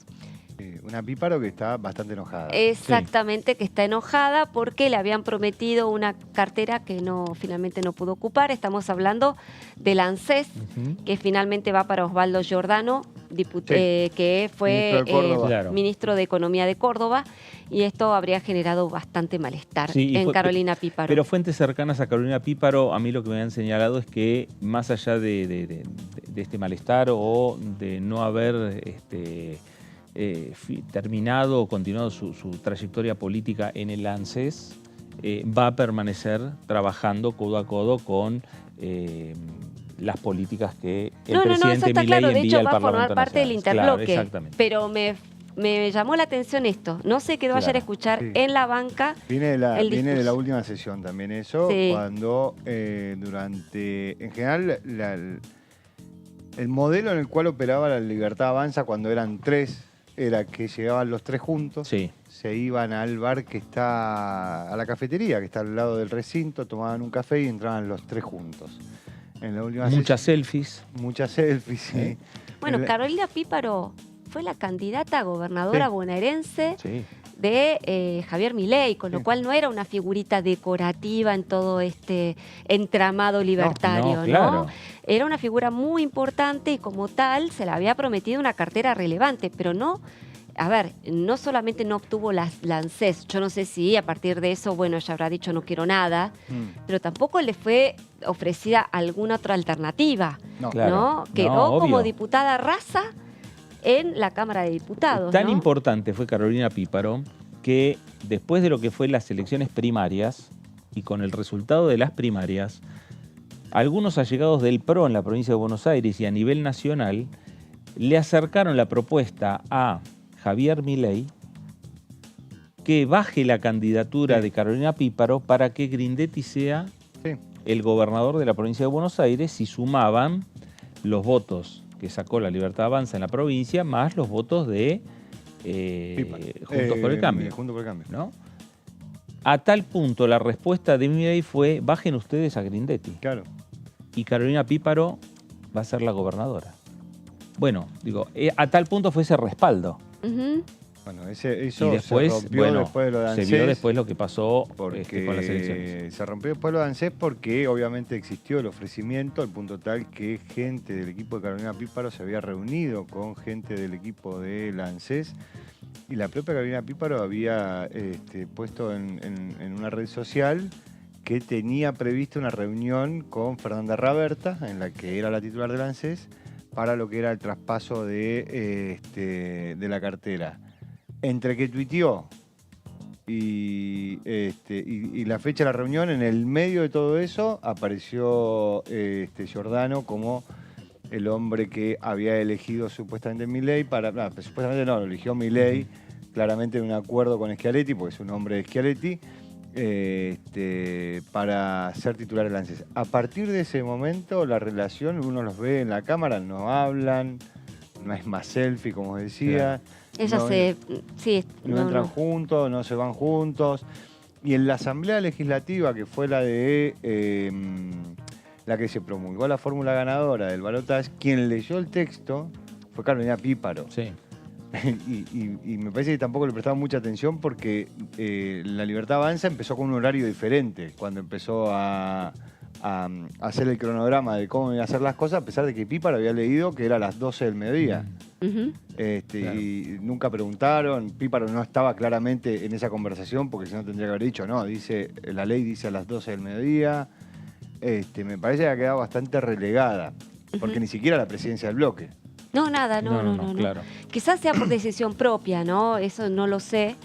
Una Píparo que está bastante enojada. Exactamente, que está enojada porque le habían prometido una cartera que finalmente no pudo ocupar. Estamos hablando del ANSES, que finalmente va para Osvaldo Giordano, que fue ministro de Economía de Córdoba, y esto habría generado bastante malestar en Carolina Píparo. Pero fuentes cercanas a Carolina Píparo, a mí lo que me han señalado es que más allá de este malestar o de no haber terminado o continuado su trayectoria política en el ANSES, va a permanecer trabajando codo a codo con las políticas que el presidente Milei envía al Parlamento Nacional. Va a formar parte del interbloque. Claro, exactamente. Pero me llamó la atención esto. No se quedó ayer a escuchar en la banca. Viene de la última sesión también eso, cuando en general, el modelo en el cual operaba la Libertad Avanza cuando eran tres, era que llegaban los tres juntos, se iban al bar que está, a la cafetería que está al lado del recinto, tomaban un café y entraban los tres juntos. En la última selfies. Muchas selfies, sí. Bueno, Carolina Píparo fue la candidata a gobernadora bonaerense de Javier Milei, con lo cual no era una figurita decorativa en todo este entramado libertario, ¿no? Era una figura muy importante y como tal se le había prometido una cartera relevante, pero no solamente no obtuvo la ANSES, yo no sé si a partir de eso, ella habrá dicho no quiero nada, pero tampoco le fue ofrecida alguna otra alternativa, ¿no? Quedó como diputada rasa en la Cámara de Diputados. Tan importante fue Carolina Píparo que después de lo que fue las elecciones primarias y con el resultado de las primarias, algunos allegados del PRO en la provincia de Buenos Aires y a nivel nacional le acercaron la propuesta a Javier Milei que baje la candidatura de Carolina Píparo para que Grindetti sea el gobernador de la provincia de Buenos Aires, y sumaban los votos que sacó la Libertad Avanza en la provincia más los votos de Juntos por el Cambio. Juntos por el Cambio. ¿No? A tal punto la respuesta de Milei fue: bajen ustedes a Grindetti. Claro. Y Carolina Píparo va a ser la gobernadora. Bueno, a tal punto fue ese respaldo. Bueno, eso y después, se rompió después de lo de ANSES. Se vio después lo que pasó con las elecciones. Se rompió después lo de ANSES porque obviamente existió el ofrecimiento al punto tal que gente del equipo de Carolina Píparo se había reunido con gente del equipo de la ANSES, y la propia Carolina Píparo había puesto en una red social que tenía prevista una reunión con Fernanda Raberta, en la que era la titular del ANSES, para lo que era el traspaso de la cartera. Entre que tuiteó y la fecha de la reunión, en el medio de todo eso apareció Giordano como el hombre que había elegido supuestamente Milei supuestamente no, lo eligió Milei, claramente en un acuerdo con Schiaretti, porque es un hombre de Schiaretti, para ser titular del ANSES. A partir de ese momento, la relación, uno los ve en la cámara, no hablan, no es más selfie, como decía. No entran juntos, no se van juntos. Y en la Asamblea Legislativa, que fue la que se promulgó la fórmula ganadora del balotaje, quien leyó el texto fue Carolina Píparo. Sí. Y me parece que tampoco le prestaba mucha atención porque la Libertad Avanza empezó con un horario diferente cuando empezó a a hacer el cronograma de cómo iban a hacer las cosas, a pesar de que Píparo había leído que era a las 12 del mediodía. Claro. Y nunca preguntaron, Píparo no estaba claramente en esa conversación, porque si no tendría que haber dicho, no, la ley dice a las 12 del mediodía. Me parece que ha quedado bastante relegada, porque ni siquiera la presidencia del bloque. No, nada, no. Claro. Quizás sea por decisión propia, ¿no? Eso no lo sé.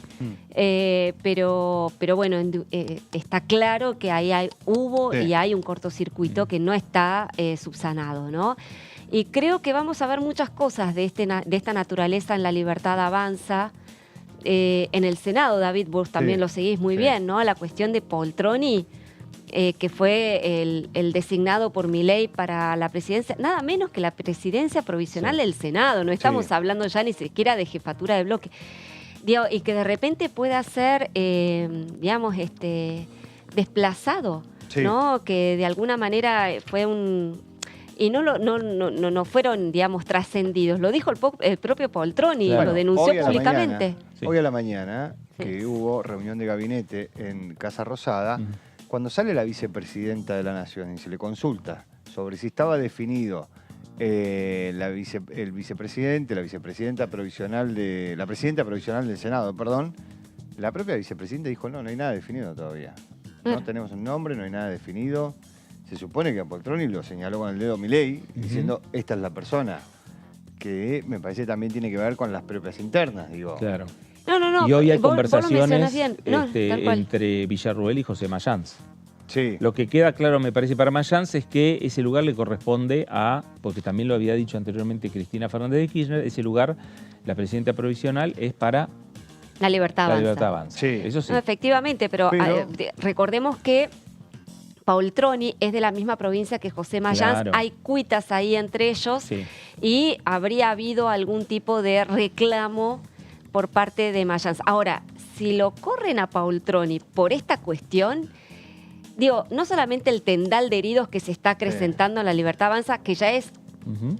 Pero bueno, está claro que ahí hubo y hay un cortocircuito que no está subsanado, ¿no? Y creo que vamos a ver muchas cosas de esta naturaleza en La Libertad Avanza. En el Senado, David, vos también lo seguís muy bien, ¿no? La cuestión de Poltroni, que fue el designado por Milei para la presidencia, nada menos que la presidencia provisional del Senado. No estamos hablando ya ni siquiera de jefatura de bloque. Digo, y que de repente pueda ser, desplazado, ¿no? Que de alguna manera fue un... Y no fueron, digamos, trascendidos. Lo dijo el propio Poltroni, lo denunció públicamente. Hoy a la mañana, que hubo reunión de gabinete en Casa Rosada, cuando sale la vicepresidenta de la Nación y se le consulta sobre si estaba definido el vicepresidente, la vicepresidenta provisional la presidenta provisional del Senado, perdón, la propia vicepresidenta dijo, no hay nada definido todavía. No tenemos un nombre, no hay nada definido. Se supone que a Poltroni lo señaló con el dedo Milei, diciendo, esta es la persona, que me parece también tiene que ver con las propias internas, digo. Claro. No. Y hoy hay vos conversaciones bien. entre Villarruel y José Mayans. Sí. Lo que queda claro, me parece, para Mayans es que ese lugar le corresponde porque también lo había dicho anteriormente Cristina Fernández de Kirchner, ese lugar, la presidenta provisional, es para La Libertad Avanza. La Libertad Avanza. Sí. Eso sí. No, efectivamente, pero recordemos que Poltroni es de la misma provincia que José Mayans. Claro. Hay cuitas ahí entre ellos y habría habido algún tipo de reclamo por parte de Mayans. Ahora, si lo corren a Poltroni por esta cuestión, digo, no solamente el tendal de heridos que se está acrecentando en La Libertad Avanza, que ya es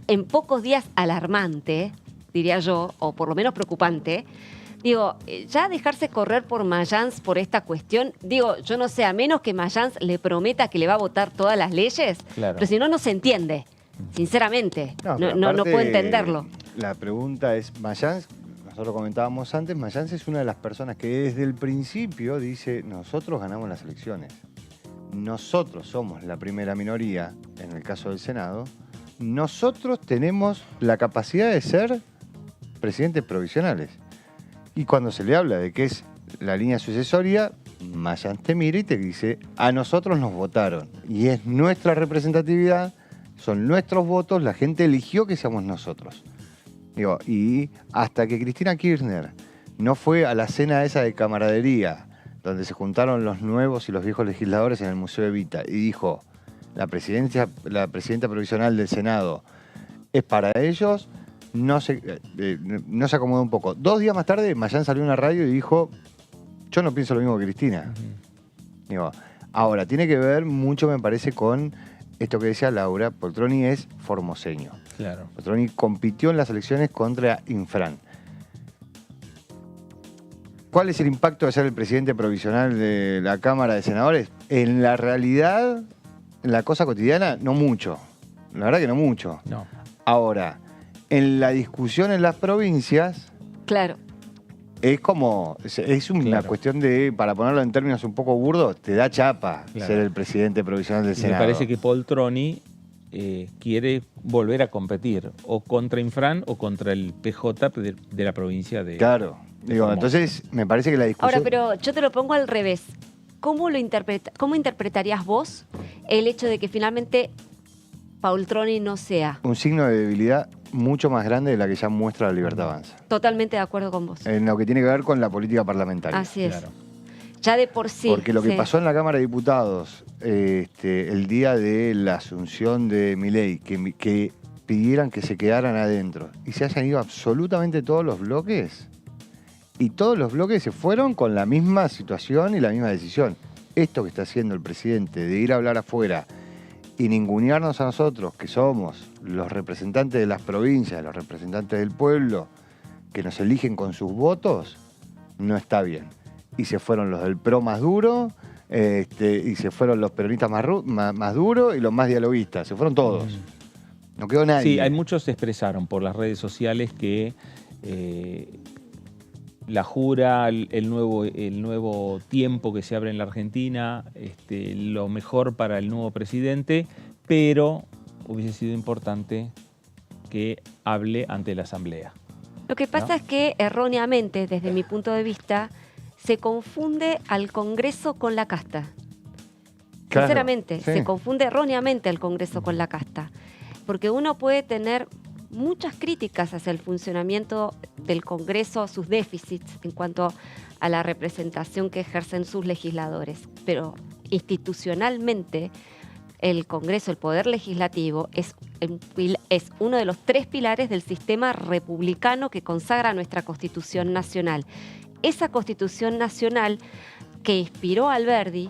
en pocos días alarmante, diría yo, o por lo menos preocupante. Digo, ya dejarse correr por Mayans por esta cuestión, digo, yo no sé, a menos que Mayans le prometa que le va a votar todas las leyes, pero si no, no se entiende, sinceramente. No puedo entenderlo. La pregunta es, Mayans, nosotros lo comentábamos antes, Mayans es una de las personas que desde el principio dice, nosotros ganamos las elecciones. Nosotros somos la primera minoría, en el caso del Senado. Nosotros tenemos la capacidad de ser presidentes provisionales. Y cuando se le habla de que es la línea sucesoria, Mayans te mira y te dice, a nosotros nos votaron. Y es nuestra representatividad, son nuestros votos, la gente eligió que seamos nosotros. Digo, y hasta que Cristina Kirchner no fue a la cena esa de camaradería, donde se juntaron los nuevos y los viejos legisladores en el Museo Evita, y dijo, la presidenta provisional del Senado es para ellos, no se acomodó un poco. 2 días más tarde, Mayans salió en una radio y dijo, yo no pienso lo mismo que Cristina. Digo, ahora, tiene que ver mucho, me parece, con esto que decía Laura. Poltroni es formoseño. Claro. Poltroni compitió en las elecciones contra Infran. ¿Cuál es el impacto de ser el presidente provisional de la Cámara de Senadores? En la realidad, en la cosa cotidiana, no mucho. La verdad que no mucho. No. Ahora, en la discusión en las provincias... Claro. Es como, es una cuestión de, para ponerlo en términos un poco burdos, te da chapa ser el presidente provisional del Senado. Me parece que Poltroni quiere volver a competir o contra Infran o contra el PJ de la provincia de... Claro, digo, entonces me parece que la discusión... Ahora, pero yo te lo pongo al revés. ¿Cómo interpretarías vos el hecho de que finalmente Poltroni no sea? Un signo de debilidad mucho más grande de la que ya muestra La Libertad Avanza. Totalmente de acuerdo con vos. En lo que tiene que ver con la política parlamentaria. Así es. Claro. Ya de por sí. Porque lo que pasó en la Cámara de Diputados el día de la asunción de Milei, que pidieran que se quedaran adentro y se hayan ido absolutamente todos los bloques, y todos los bloques se fueron con la misma situación y la misma decisión. Esto que está haciendo el presidente de ir a hablar afuera y ningunearnos a nosotros, que somos los representantes de las provincias, los representantes del pueblo, que nos eligen con sus votos, no está bien. Y se fueron los del PRO más duro, y se fueron los peronistas más duros y los más dialoguistas. Se fueron todos. No quedó nadie. Sí, hay muchos se expresaron por las redes sociales que la jura, el nuevo tiempo que se abre en la Argentina, lo mejor para el nuevo presidente, pero hubiese sido importante que hable ante la Asamblea. Lo que pasa es que erróneamente, desde mi punto de vista, se confunde al Congreso con la casta. Claro, Sinceramente, sí. se confunde erróneamente al Congreso con la casta. Porque uno puede tener muchas críticas hacia el funcionamiento del Congreso, sus déficits en cuanto a la representación que ejercen sus legisladores. Pero institucionalmente, el Congreso, el Poder Legislativo, es uno de los 3 pilares del sistema republicano que consagra nuestra Constitución Nacional. Esa Constitución Nacional que inspiró a Alberdi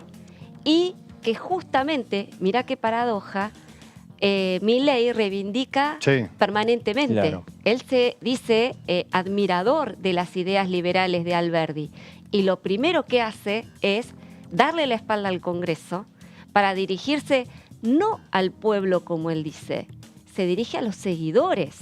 y que justamente, mirá qué paradoja, Milei reivindica permanentemente. Claro. Él se dice admirador de las ideas liberales de Alberdi y lo primero que hace es darle la espalda al Congreso para dirigirse no al pueblo como él dice, se dirige a los seguidores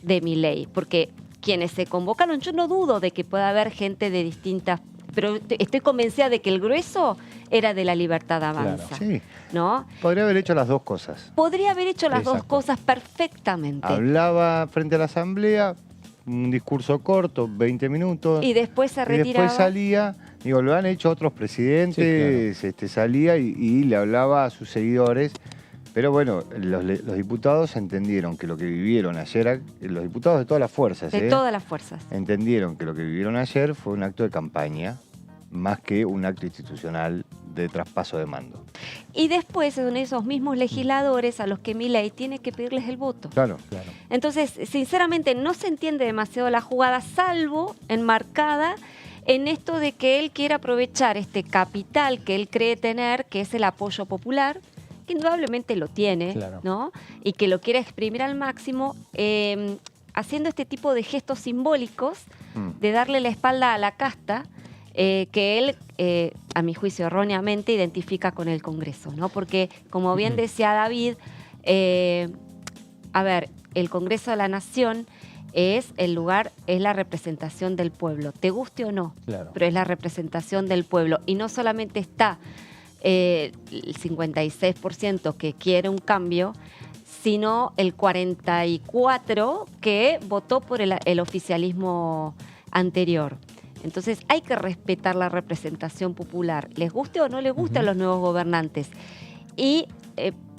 de Milei, porque quienes se convocaron, yo no dudo de que pueda haber gente de distintas, pero estoy convencida de que el grueso era de la Libertad Avanza. Claro. Sí. ¿No? Podría haber hecho las dos cosas. Podría haber hecho las dos cosas perfectamente. Hablaba frente a la Asamblea, un discurso corto, 20 minutos. Y después se Y retiraba. después salía, digo, lo han hecho otros presidentes, salía y le hablaba a sus seguidores. Pero bueno, los diputados entendieron que lo que vivieron ayer, los diputados de todas las fuerzas, De todas las fuerzas. entendieron que lo que vivieron ayer fue un acto de campaña, más que un acto institucional de traspaso de mando. Y después son esos mismos legisladores a los que Milei tiene que pedirles el voto. Claro, claro. Entonces, sinceramente, no se entiende demasiado la jugada, salvo enmarcada en esto de que él quiere aprovechar este capital que él cree tener, que es el apoyo popular, que indudablemente lo tiene, ¿no? Y que lo quiere exprimir al máximo, haciendo este tipo de gestos simbólicos de darle la espalda a la casta, que él, a mi juicio erróneamente, identifica con el Congreso, ¿no? Porque, como bien decía David, a ver, el Congreso de la Nación es el lugar, es la representación del pueblo, te guste o no, pero es la representación del pueblo. Y no solamente está el 56% que quiere un cambio, sino el 44% que votó por el oficialismo anterior. Entonces hay que respetar la representación popular, les guste o no les guste a los nuevos gobernantes. Y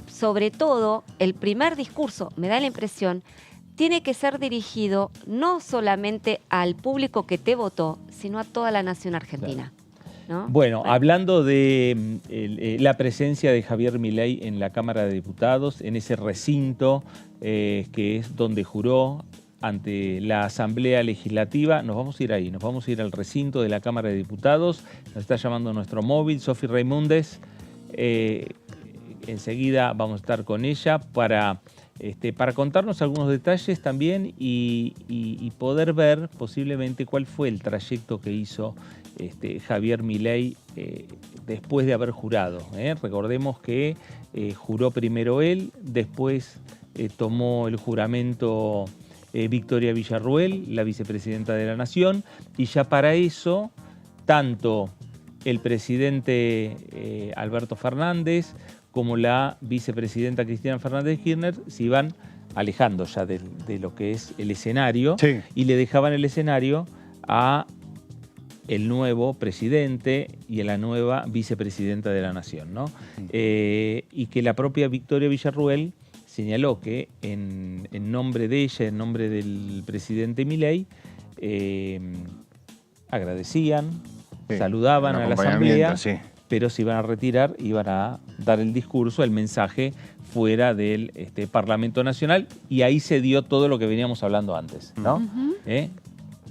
sobre todo, el primer discurso, me da la impresión, tiene que ser dirigido no solamente al público que te votó, sino a toda la nación argentina. ¿No? Bueno, hablando de la presencia de Javier Milei en la Cámara de Diputados, en ese recinto que es donde juró ante la Asamblea Legislativa, nos vamos a ir ahí, nos vamos a ir al recinto de la Cámara de Diputados, nos está llamando nuestro móvil, Sofi Raimundes, enseguida vamos a estar con ella para contarnos algunos detalles también y poder ver posiblemente cuál fue el trayecto que hizo Javier Milei después de haber jurado. Recordemos que juró primero él, después tomó el juramento Victoria Villarruel, la vicepresidenta de la Nación, y ya para eso, tanto el presidente Alberto Fernández como la vicepresidenta Cristina Fernández de Kirchner se iban alejando ya de lo que es el escenario y le dejaban el escenario a el nuevo presidente y a la nueva vicepresidenta de la Nación, ¿no? Y que la propia Victoria Villarruel señaló que en nombre de ella, en nombre del presidente Milei, agradecían, saludaban a la Asamblea, pero se iban a retirar, iban a dar el discurso, el mensaje fuera del Parlamento Nacional, y ahí se dio todo lo que veníamos hablando antes, ¿no?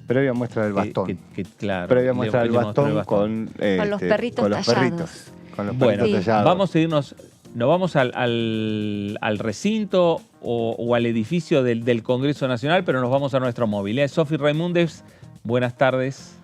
Previa muestra del bastón. Claro, previa muestra del bastón con los perritos tallados. Con los bueno, perritos tallados. Vamos a irnos, nos vamos al recinto o al edificio del Congreso Nacional, pero nos vamos a nuestro móvil. Sofi Raimundes, buenas tardes.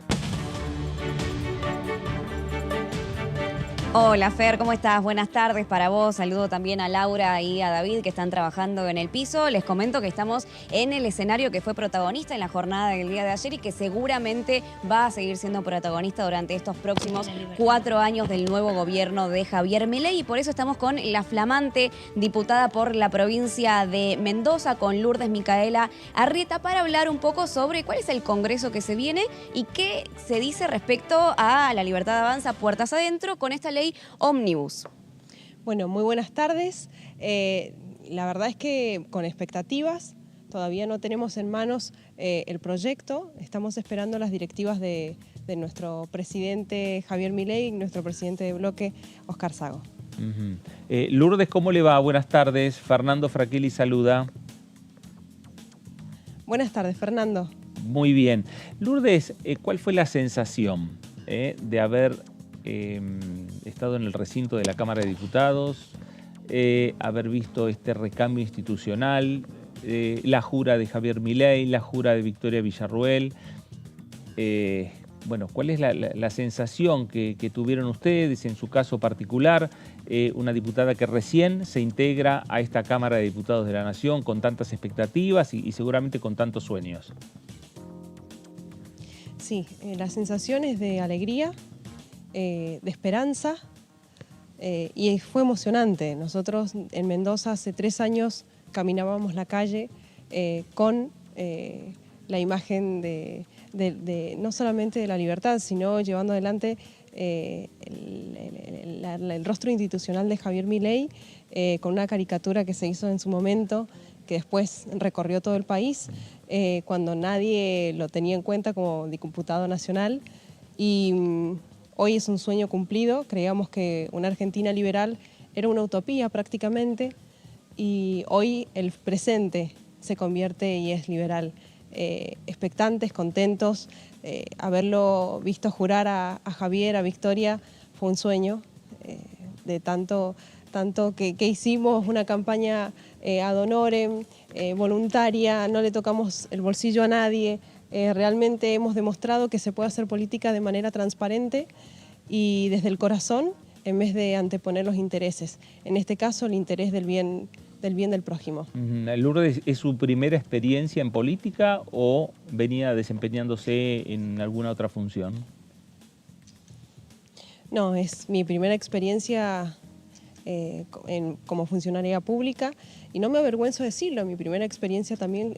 Hola Fer, ¿cómo estás? Buenas tardes para vos. Saludo también a Laura y a David que están trabajando en el piso. Les comento que estamos en el escenario que fue protagonista en la jornada del día de ayer y que seguramente va a seguir siendo protagonista durante estos próximos 4 años del nuevo gobierno de Javier Milei. Y por eso estamos con la flamante diputada por la provincia de Mendoza, con Lourdes Micaela Arrieta, para hablar un poco sobre cuál es el congreso que se viene y qué se dice respecto a la libertad avanza puertas adentro con esta ley ómnibus. Bueno, muy buenas tardes. La verdad es que con expectativas, todavía no tenemos en manos el proyecto. Estamos esperando las directivas de nuestro presidente Javier Milei y nuestro presidente de bloque, Oscar Sago. Lourdes, ¿cómo le va? Buenas tardes. Fernando Fraquelli saluda. Buenas tardes, Fernando. Muy bien. Lourdes, ¿cuál fue la sensación de haber estado en el recinto de la Cámara de Diputados, haber visto este recambio institucional, la jura de Javier Milei, la jura de Victoria Villarruel? Bueno, ¿cuál es la sensación que tuvieron ustedes, en su caso particular, una diputada que recién se integra a esta Cámara de Diputados de la Nación con tantas expectativas y seguramente con tantos sueños? Sí, la sensación es de alegría, de esperanza, y fue emocionante. Nosotros en Mendoza hace 3 años caminábamos la calle con la imagen de no solamente de la libertad, sino llevando adelante el rostro institucional de Javier Milei, con una caricatura que se hizo en su momento, que después recorrió todo el país, cuando nadie lo tenía en cuenta como diputado nacional. Y hoy es un sueño cumplido. Creíamos que una Argentina liberal era una utopía prácticamente, y hoy el presente se convierte y es liberal. Expectantes, contentos, haberlo visto jurar a Javier, a Victoria, fue un sueño, de tanto que hicimos una campaña ad honorem, voluntaria, no le tocamos el bolsillo a nadie. Realmente hemos demostrado que se puede hacer política de manera transparente y desde el corazón, en vez de anteponer los intereses. En este caso, el interés del bien del prójimo. ¿Lourdes es su primera experiencia en política o venía desempeñándose en alguna otra función? No, es mi primera experiencia como funcionaria pública, y no me avergüenzo de decirlo. Mi primera experiencia también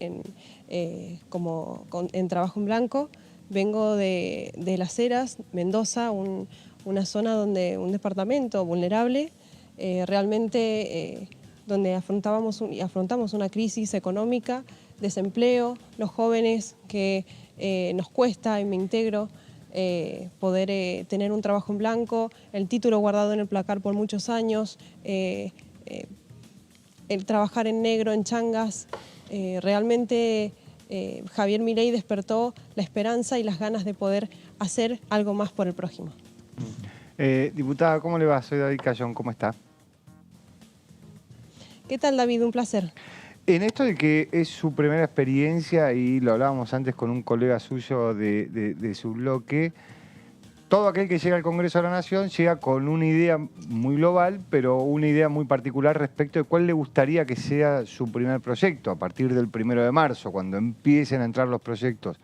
en trabajo en blanco. Vengo de Las Heras, Mendoza, una zona un departamento vulnerable, realmente donde afrontamos una crisis económica, desempleo, los jóvenes que nos cuesta, y me integro, poder tener un trabajo en blanco, el título guardado en el placar por muchos años, el trabajar en negro, en changas. Realmente Javier Milei despertó la esperanza y las ganas de poder hacer algo más por el prójimo. Diputada, ¿cómo le va? Soy David Cayón, ¿cómo está? ¿Qué tal, David? Un placer. En esto de que es su primera experiencia, y lo hablábamos antes con un colega suyo de su bloque, todo aquel que llega al Congreso de la Nación llega con una idea muy global, pero una idea muy particular respecto de cuál le gustaría que sea su primer proyecto a partir del 1 de marzo, cuando empiecen a entrar los proyectos.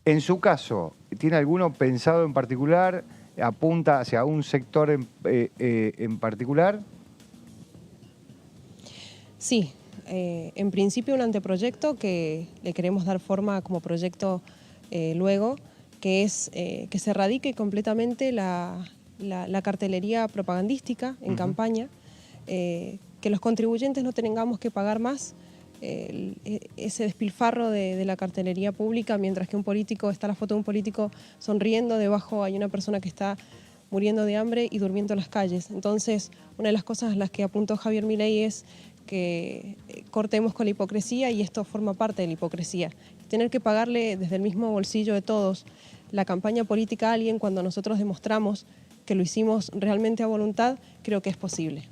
En su caso, ¿tiene alguno pensado en particular? ¿Apunta hacia un sector en particular? Sí. En principio un anteproyecto que le queremos dar forma como proyecto luego, que es que se erradique completamente la cartelería propagandística en campaña, que los contribuyentes no tengamos que pagar más ese despilfarro de la cartelería pública, mientras que está la foto de un político sonriendo, debajo hay una persona que está muriendo de hambre y durmiendo en las calles. Entonces, una de las cosas a las que apuntó Javier Milei es que cortemos con la hipocresía, y esto forma parte de la hipocresía. Tener que pagarle desde el mismo bolsillo de todos la campaña política a alguien cuando nosotros demostramos que lo hicimos realmente a voluntad, creo que es posible.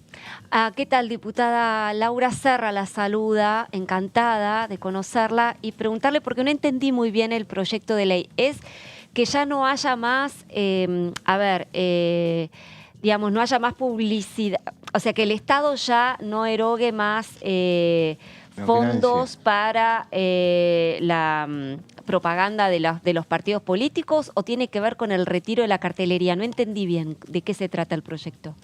¿Qué tal, diputada? Laura Serra la saluda, encantada de conocerla, y preguntarle, porque no entendí muy bien el proyecto de ley. Es que ya no haya más, digamos, no haya más publicidad, o sea, que el Estado ya no erogue más fondos para la propaganda de los partidos políticos, o tiene que ver con el retiro de la cartelería? No entendí bien de qué se trata el proyecto.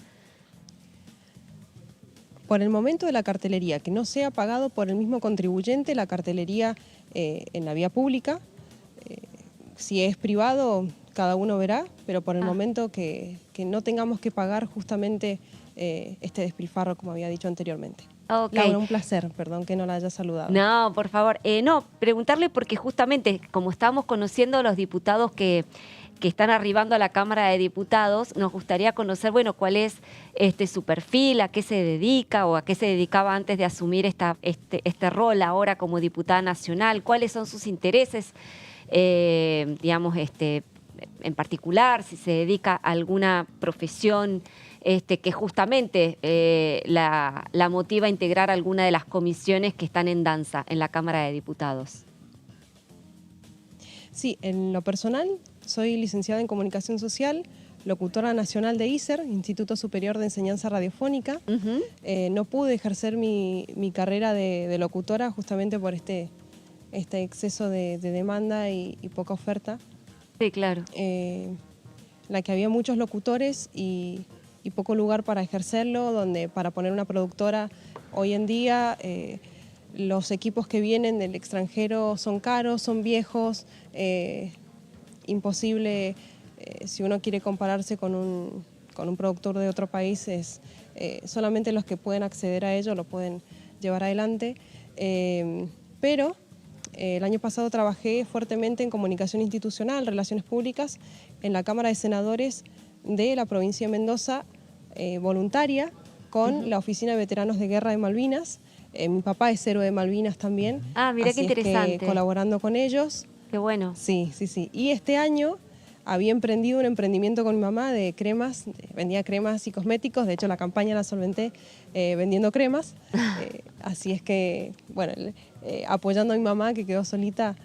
Por el momento de la cartelería, que no sea pagado por el mismo contribuyente, la cartelería en la vía pública. Si es privado, cada uno verá, pero por el momento que no tengamos que pagar justamente este despilfarro, como había dicho anteriormente. Okay. Laura, un placer, perdón que no la haya saludado. No, por favor. No, preguntarle porque justamente como estamos conociendo a los diputados que están arribando a la Cámara de Diputados, nos gustaría conocer, bueno, cuál es su perfil, a qué se dedica o a qué se dedicaba antes de asumir este rol ahora como diputada nacional, cuáles son sus intereses, digamos, en particular, si se dedica a alguna profesión que justamente la motiva a integrar alguna de las comisiones que están en danza en la Cámara de Diputados. Sí, en lo personal soy licenciada en Comunicación Social, locutora nacional de ISER, Instituto Superior de Enseñanza Radiofónica. No pude ejercer mi carrera de locutora justamente por este exceso de demanda y poca oferta. Sí, claro. La que había muchos locutores y poco lugar para ejercerlo, donde para poner una productora hoy en día los equipos que vienen del extranjero son caros, son viejos, imposible, si uno quiere compararse con un productor de otro país, solamente los que pueden acceder a ello lo pueden llevar adelante. Pero el año pasado trabajé fuertemente en comunicación institucional, relaciones públicas, en la Cámara de Senadores de la provincia de Mendoza, voluntaria, con la Oficina de Veteranos de Guerra de Malvinas. Mi papá es héroe de Malvinas también. Ah, mira qué interesante. Colaborando con ellos. Qué bueno. Sí, sí, sí. Y este año había emprendido un emprendimiento con mi mamá de cremas, vendía cremas y cosméticos, de hecho la campaña la solventé vendiendo cremas, así es que, bueno, apoyando a mi mamá que quedó solita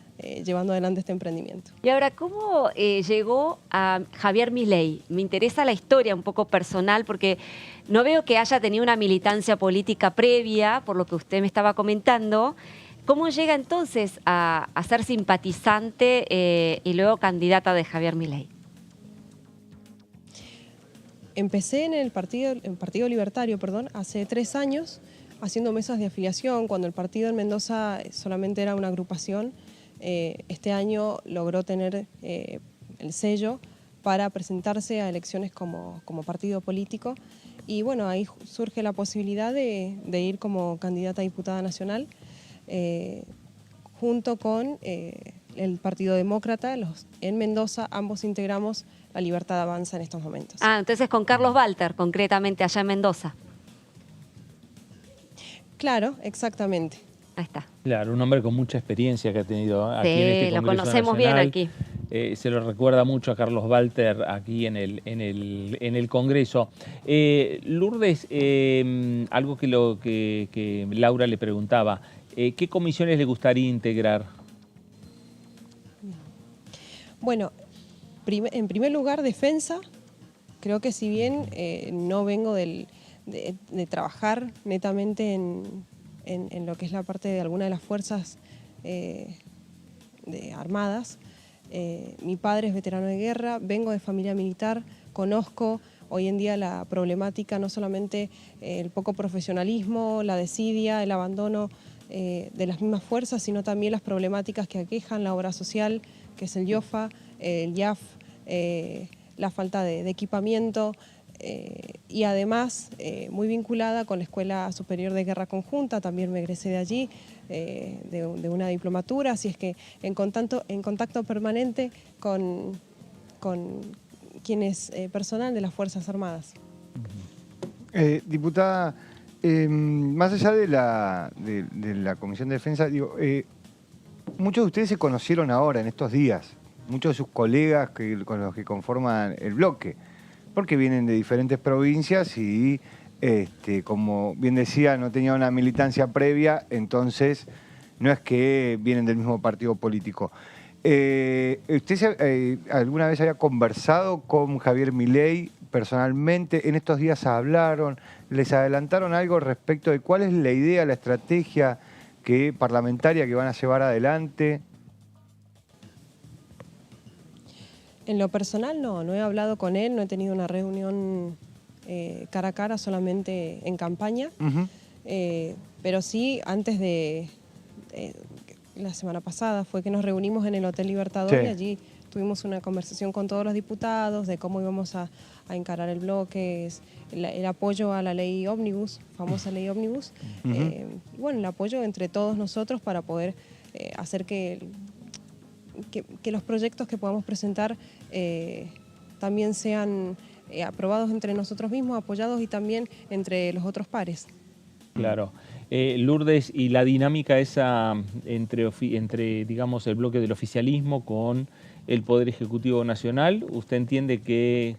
llevando adelante este emprendimiento. Y ahora, ¿cómo llegó a Javier Milei? Me interesa la historia un poco personal porque no veo que haya tenido una militancia política previa, por lo que usted me estaba comentando. ¿Cómo llega entonces a ser simpatizante y luego candidata de Javier Milei? Empecé en el Partido Libertario, hace 3 años, haciendo mesas de afiliación, cuando el partido en Mendoza solamente era una agrupación. Este año logró tener el sello para presentarse a elecciones como partido político. Y bueno, ahí surge la posibilidad de ir como candidata a diputada nacional. Junto con el Partido Demócrata, en Mendoza ambos integramos La Libertad Avanza en estos momentos. Ah, entonces con Carlos Walter, concretamente allá en Mendoza. Claro, exactamente. Ahí está. Claro, un hombre con mucha experiencia que ha tenido aquí en este Congreso lo conocemos Nacional. bien aquí. Se lo recuerda mucho a Carlos Walter aquí en el Congreso. Lourdes, algo que Laura le preguntaba, ¿qué comisiones le gustaría integrar? Bueno, en primer lugar, defensa. Creo que si bien no vengo de trabajar netamente en lo que es la parte de alguna de las fuerzas armadas, mi padre es veterano de guerra, vengo de familia militar, conozco hoy en día la problemática, no solamente el poco profesionalismo, la desidia, el abandono de las mismas fuerzas, sino también las problemáticas que aquejan la obra social, que es el IOFA, el IAF, la falta de equipamiento, y además muy vinculada con la Escuela Superior de Guerra Conjunta, también me egresé de allí, de una diplomatura, así es que en contacto permanente con quien es personal de las Fuerzas Armadas. Diputada, más allá de la Comisión de Defensa, digo, muchos de ustedes se conocieron ahora, en estos días, muchos de sus colegas con los que conforman el bloque, porque vienen de diferentes provincias y, como bien decía, no tenían una militancia previa, entonces no es que vienen del mismo partido político. ¿Usted alguna vez había conversado con Javier Milei personalmente, en estos días hablaron, les adelantaron algo respecto de cuál es la idea, la estrategia parlamentaria que van a llevar adelante. En lo personal no he hablado con él, no he tenido una reunión cara a cara, solamente en campaña. Pero sí, antes de la semana pasada fue que nos reunimos en el Hotel Libertador y allí tuvimos una conversación con todos los diputados de cómo íbamos a encarar el bloque, el apoyo a la ley ómnibus, famosa ley ómnibus. Bueno, el apoyo entre todos nosotros para poder hacer que los proyectos que podamos presentar también sean aprobados entre nosotros mismos, apoyados y también entre los otros pares. Claro. Lourdes, y la dinámica esa entre, digamos, el bloque del oficialismo con el Poder Ejecutivo Nacional, ¿usted entiende que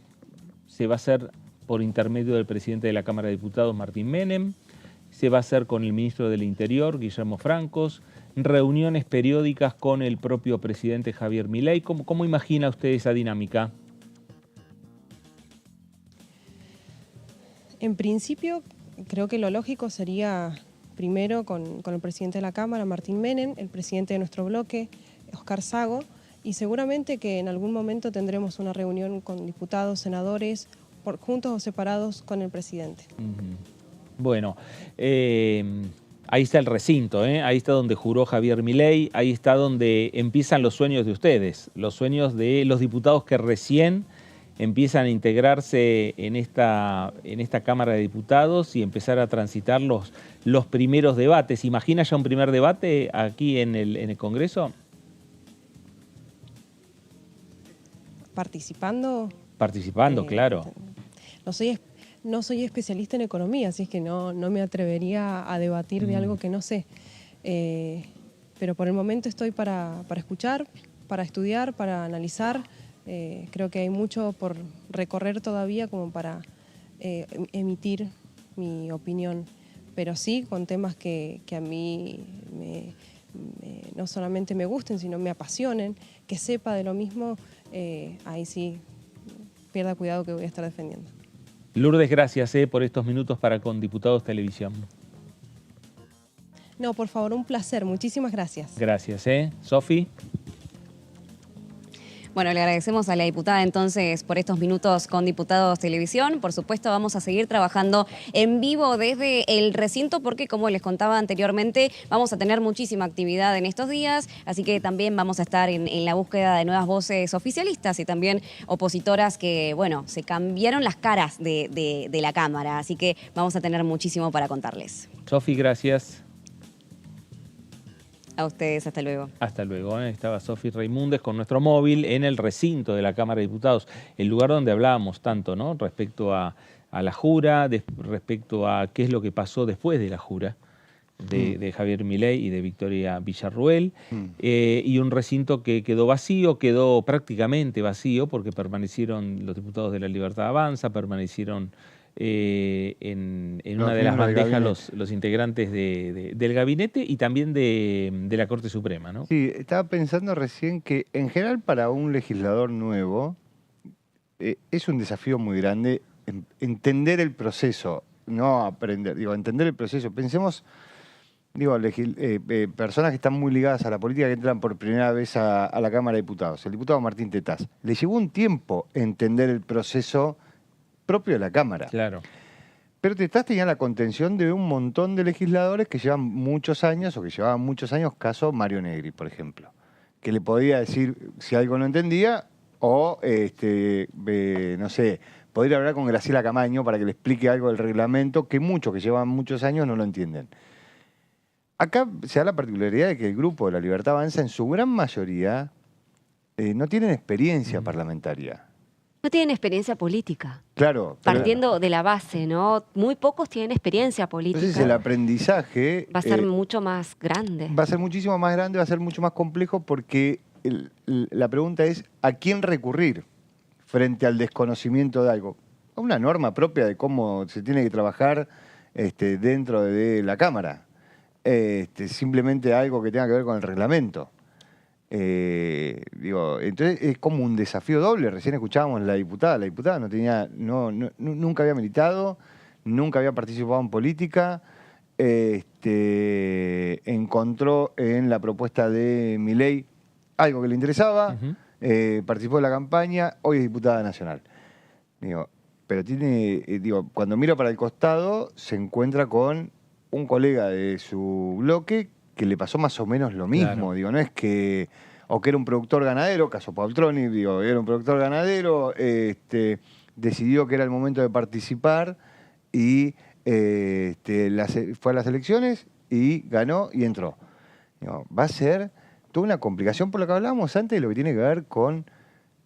se va a hacer por intermedio del presidente de la Cámara de Diputados, Martín Menem? ¿Se va a hacer con el ministro del Interior, Guillermo Francos? ¿Reuniones periódicas con el propio presidente Javier Milei? ¿Cómo imagina usted esa dinámica? En principio, creo que lo lógico sería primero con el presidente de la Cámara, Martín Menem, el presidente de nuestro bloque, Oscar Sago, y seguramente que en algún momento tendremos una reunión con diputados, senadores, juntos o separados con el presidente. Bueno, ahí está el recinto, ahí está donde juró Javier Milei, ahí está donde empiezan los sueños de ustedes, los sueños de los diputados que recién empiezan a integrarse en esta Cámara de Diputados y empezar a transitar los primeros debates. ¿Imagina ya un primer debate aquí en el Congreso? ¿Participando? Participando, claro. No soy especialista en economía, así es que no me atrevería a debatir de algo que no sé. Pero por el momento estoy para escuchar, para estudiar, para analizar. Creo que hay mucho por recorrer todavía como para emitir mi opinión, pero sí con temas que a mí no solamente me gusten, sino me apasionen, que sepa de lo mismo, ahí sí pierda cuidado que voy a estar defendiendo. Lourdes, gracias por estos minutos para Con Diputados Televisión. No, por favor, un placer. Muchísimas gracias. Gracias. Sofi. Bueno, le agradecemos a la diputada entonces por estos minutos con Diputados Televisión. Por supuesto, vamos a seguir trabajando en vivo desde el recinto porque, como les contaba anteriormente, vamos a tener muchísima actividad en estos días, así que también vamos a estar en la búsqueda de nuevas voces oficialistas y también opositoras que, bueno, se cambiaron las caras de la Cámara, así que vamos a tener muchísimo para contarles. Sofi, gracias. A ustedes, hasta luego. Hasta luego. Estaba Sofi Raimundes con nuestro móvil en el recinto de la Cámara de Diputados, el lugar donde hablábamos tanto, ¿no? Respecto a la jura, respecto a qué es lo que pasó después de la jura de Javier Milei y de Victoria Villarruel, y un recinto que quedó prácticamente vacío porque permanecieron los diputados de La Libertad Avanza, permanecieron en una de las bandejas los integrantes del gabinete y también de la Corte Suprema, ¿no? Sí, estaba pensando recién que en general para un legislador nuevo es un desafío muy grande entender el proceso, no aprender, entender el proceso. Pensemos, personas que están muy ligadas a la política que entran por primera vez a la Cámara de Diputados. El diputado Martín Tetaz. Le llevó un tiempo entender el proceso propio de la Cámara. Claro. Pero Tetaz tenía la contención de un montón de legisladores que llevan muchos años, o que llevaban muchos años, caso Mario Negri, por ejemplo, que le podía decir si algo no entendía, o, no sé, poder hablar con Graciela Camaño para que le explique algo del reglamento, que muchos que llevan muchos años no lo entienden. Acá se da la particularidad de que el Grupo de La Libertad Avanza, en su gran mayoría, no tienen experiencia parlamentaria. No tienen experiencia política. Claro. Partiendo de la base, ¿no? Muy pocos tienen experiencia política. Entonces el aprendizaje va a ser mucho más grande. Va a ser muchísimo más grande, va a ser mucho más complejo porque la pregunta es ¿a quién recurrir frente al desconocimiento de algo? A una norma propia de cómo se tiene que trabajar dentro de la Cámara. Simplemente algo que tenga que ver con el reglamento. Entonces es como un desafío doble. Recién escuchábamos la diputada no tenía, nunca había militado, nunca había participado en política. Encontró en la propuesta de Milei algo que le interesaba, participó de la campaña, hoy es diputada nacional. Pero tiene, cuando mira para el costado, se encuentra con un colega de su bloque que le pasó más o menos lo mismo. Claro. No es que, o que era un productor ganadero, caso Paltroni, era un productor ganadero, decidió que era el momento de participar y fue a las elecciones y ganó y entró. Va a ser toda una complicación por lo que hablábamos antes de lo que tiene que ver con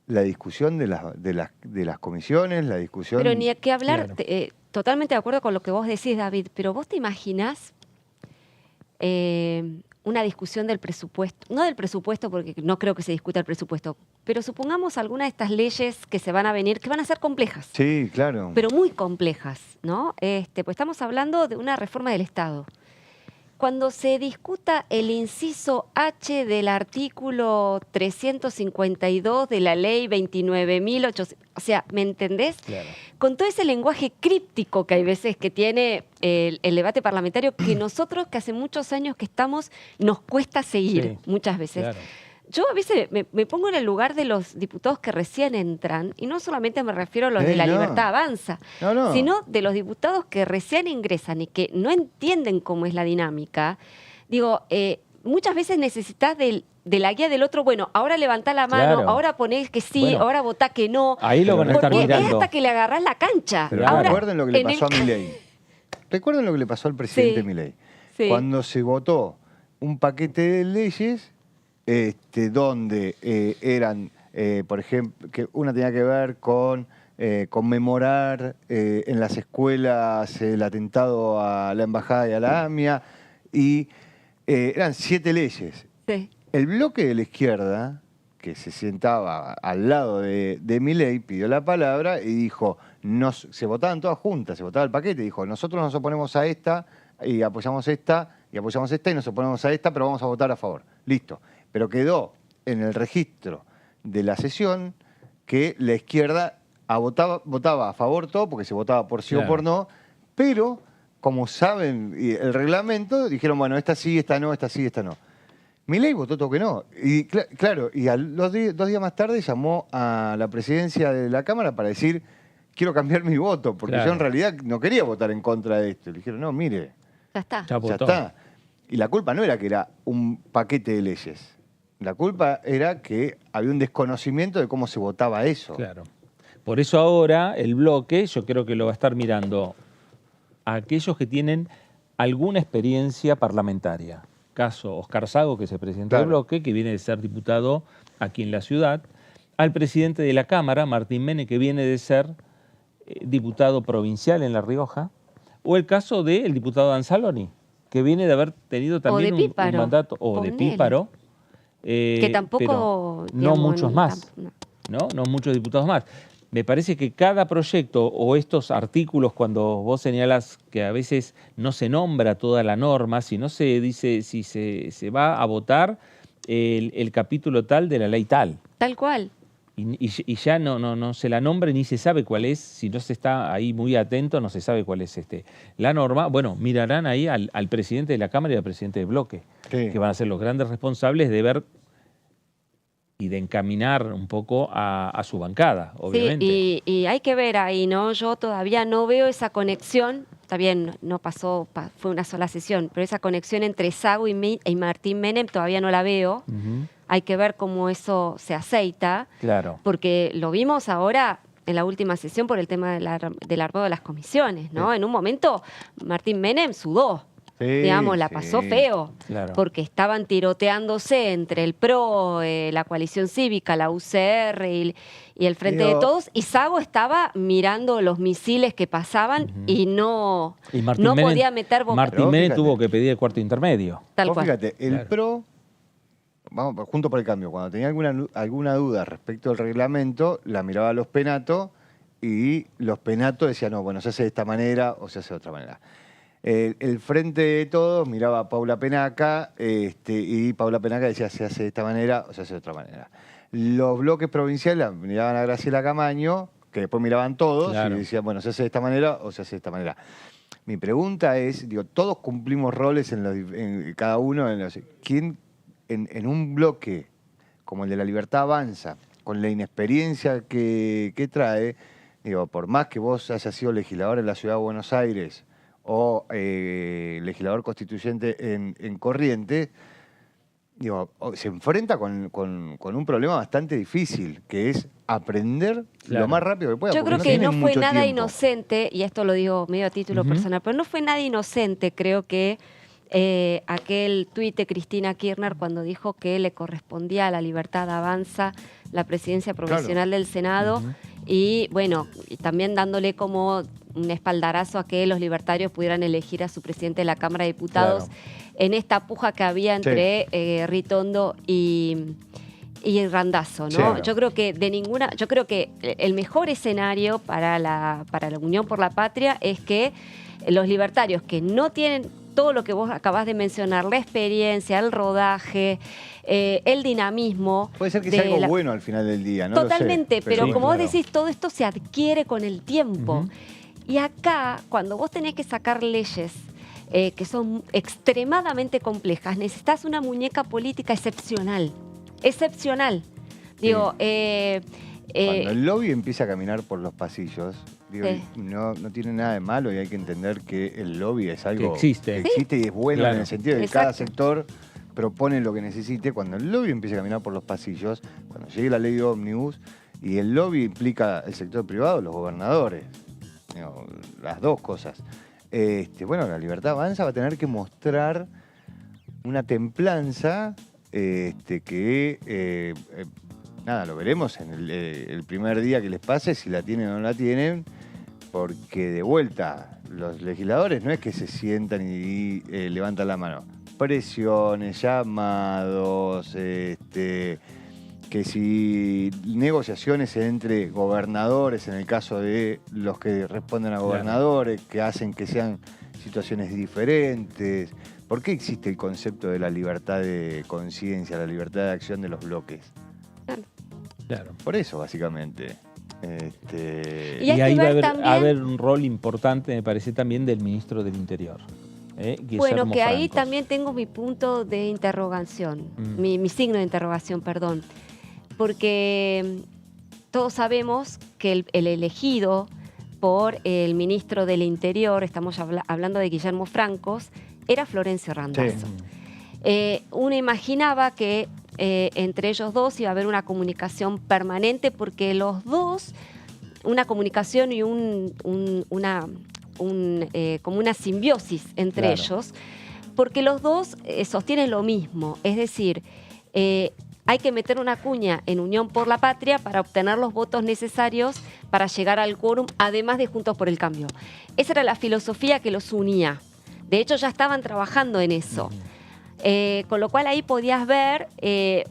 la discusión de las comisiones, la discusión... Pero ni que hablar, totalmente de acuerdo con lo que vos decís, David, pero vos te imaginás una discusión del presupuesto, no del presupuesto porque no creo que se discuta el presupuesto, pero supongamos alguna de estas leyes que se van a venir, que van a ser complejas. Sí, claro. Pero muy complejas, ¿no? Pues estamos hablando de una reforma del Estado. Cuando se discuta el inciso H del artículo 352 de la ley 29.800, o sea, ¿me entendés? Claro. Con todo ese lenguaje críptico que hay veces que tiene el debate parlamentario, que nosotros, que hace muchos años que estamos, nos cuesta seguir muchas veces. Claro. Yo a veces me pongo en el lugar de los diputados que recién entran, y no solamente me refiero a los de La Libertad Avanza, sino de los diputados que recién ingresan y que no entienden cómo es la dinámica. Muchas veces necesitas de la guía del otro, bueno, ahora levantá la mano, ahora ponés que sí, ahora votá que no. Ahí lo van a estar mirando. Porque es hasta que le agarrás la cancha. Pero ahora, recuerden lo que le pasó a Milei. Recuerden lo que le pasó al presidente Milei. Sí. Cuando se votó un paquete de leyes donde eran, por ejemplo, que una tenía que ver con conmemorar en las escuelas el atentado a la embajada y a la AMIA, y eran 7 leyes. Sí. El bloque de la izquierda, que se sentaba al lado de Milei, pidió la palabra y dijo, se votaban todas juntas, se votaba el paquete, dijo, nosotros nos oponemos a esta y apoyamos esta, y apoyamos esta y nos oponemos a esta, pero vamos a votar a favor. Listo. Pero quedó en el registro de la sesión que la izquierda votaba a favor todo, porque se votaba por sí o por no, pero como saben el reglamento, dijeron, bueno, esta sí, esta no, esta sí, esta no. Milei votó todo que no. Y claro, y dos días más tarde llamó a la presidencia de la Cámara para decir, quiero cambiar mi voto, porque yo en realidad no quería votar en contra de esto. Le dijeron, no, mire, ya está. Ya está. Y la culpa no era que era un paquete de leyes. La culpa era que había un desconocimiento de cómo se votaba eso. Claro. Por eso ahora el bloque, yo creo que lo va a estar mirando a aquellos que tienen alguna experiencia parlamentaria. Caso Oscar Sago, que es el presidente del bloque, que viene de ser diputado aquí en la ciudad, al presidente de la Cámara, Martín Menem, que viene de ser diputado provincial en La Rioja, o el caso del diputado Anzaloni, que viene de haber tenido también un mandato, o de Píparo, que tampoco... no muchos más, no muchos diputados más. Me parece que cada proyecto o estos artículos, cuando vos señalas que a veces no se nombra toda la norma, si no se dice si se va a votar el capítulo tal de la ley tal. Tal cual. Y ya no se la nombra ni se sabe cuál es, si no se está ahí muy atento, no se sabe cuál es la norma. Bueno, mirarán ahí al presidente de la Cámara y al presidente del bloque, que van a ser los grandes responsables de ver y de encaminar un poco a su bancada, obviamente. Sí, y hay que ver ahí, ¿no? Yo todavía no veo esa conexión, está bien, no pasó, fue una sola sesión, pero esa conexión entre Sago y Martín Menem todavía no la veo. Hay que ver cómo eso se aceita, porque lo vimos ahora en la última sesión por el tema del armado de las comisiones, ¿no? En un momento Martín Menem sudó. Digamos, la pasó feo, porque estaban tiroteándose entre el PRO, la coalición cívica, la UCR y el Frente de Todos, y Sago estaba mirando los misiles que pasaban y no podía meter boca. Martín Menem tuvo que pedir el cuarto intermedio. Tal cual. Fíjate, el PRO, vamos, Juntos por el Cambio, cuando tenía alguna duda respecto al reglamento, la miraba a los penatos y los penatos decían, no, bueno, se hace de esta manera o se hace de otra manera. El Frente de Todos miraba a Paula Penaca y Paula Penaca decía se hace de esta manera o se hace de otra manera. Los bloques provinciales miraban a Graciela Camaño, que después miraban todos y decían, bueno, se hace de esta manera o se hace de esta manera. Mi pregunta es, digo, todos cumplimos roles en cada uno. ¿Quién en un bloque como el de La Libertad Avanza, con la inexperiencia que trae, digo, por más que vos hayas sido legislador en la Ciudad de Buenos Aires o legislador constituyente en Corrientes, digo, se enfrenta con un problema bastante difícil, que es aprender lo más rápido que pueda. Yo creo que no fue nada inocente, y esto lo digo medio a título personal, pero no fue nada inocente, creo que aquel tuit de Cristina Kirchner cuando dijo que le correspondía a La Libertad Avanza la presidencia provisional del Senado, y bueno, y también dándole como un espaldarazo a que los libertarios pudieran elegir a su presidente de la Cámara de Diputados en esta puja que había entre Ritondo y Randazzo, ¿no? Yo creo que yo creo que el mejor escenario para la Unión por la Patria es que los libertarios que no tienen todo lo que vos acabás de mencionar, la experiencia, el rodaje, el dinamismo. Puede ser que sea algo bueno al final del día, ¿no? Totalmente, pero como vos decís, todo esto se adquiere con el tiempo. Y acá, cuando vos tenés que sacar leyes que son extremadamente complejas, necesitas una muñeca política excepcional. Excepcional. Digo, cuando el lobby empieza a caminar por los pasillos, digo, no tiene nada de malo y hay que entender que el lobby es algo que existe y es bueno en el sentido de que cada sector propone lo que necesite. Cuando el lobby empieza a caminar por los pasillos, cuando llegue la ley de ómnibus, y el lobby implica el sector privado, los gobernadores, digo, las dos cosas. Bueno, La Libertad Avanza va a tener que mostrar una templanza nada, lo veremos en el primer día que les pase, si la tienen o no la tienen, porque de vuelta, los legisladores no es que se sientan y levantan la mano. Presiones, llamados, que si negociaciones entre gobernadores, en el caso de los que responden a gobernadores, que hacen que sean situaciones diferentes. ¿Por qué existe el concepto de la libertad de conciencia, la libertad de acción de los bloques? Claro. Por eso, básicamente. Y ahí va a haber un rol importante, me parece, también del ministro del Interior. Bueno, que ahí también tengo mi punto de interrogación, mi signo de interrogación, perdón. Porque todos sabemos que el elegido por el ministro del Interior, estamos hablando de Guillermo Francos, era Florencio Randazzo. Uno imaginaba que entre ellos dos iba a haber una comunicación permanente, porque los dos, una comunicación y como una simbiosis entre ellos, porque los dos sostienen lo mismo, es decir, hay que meter una cuña en Unión por la Patria para obtener los votos necesarios para llegar al quórum, además de Juntos por el Cambio. Esa era la filosofía que los unía. De hecho, ya estaban trabajando en eso. Con lo cual ahí podías ver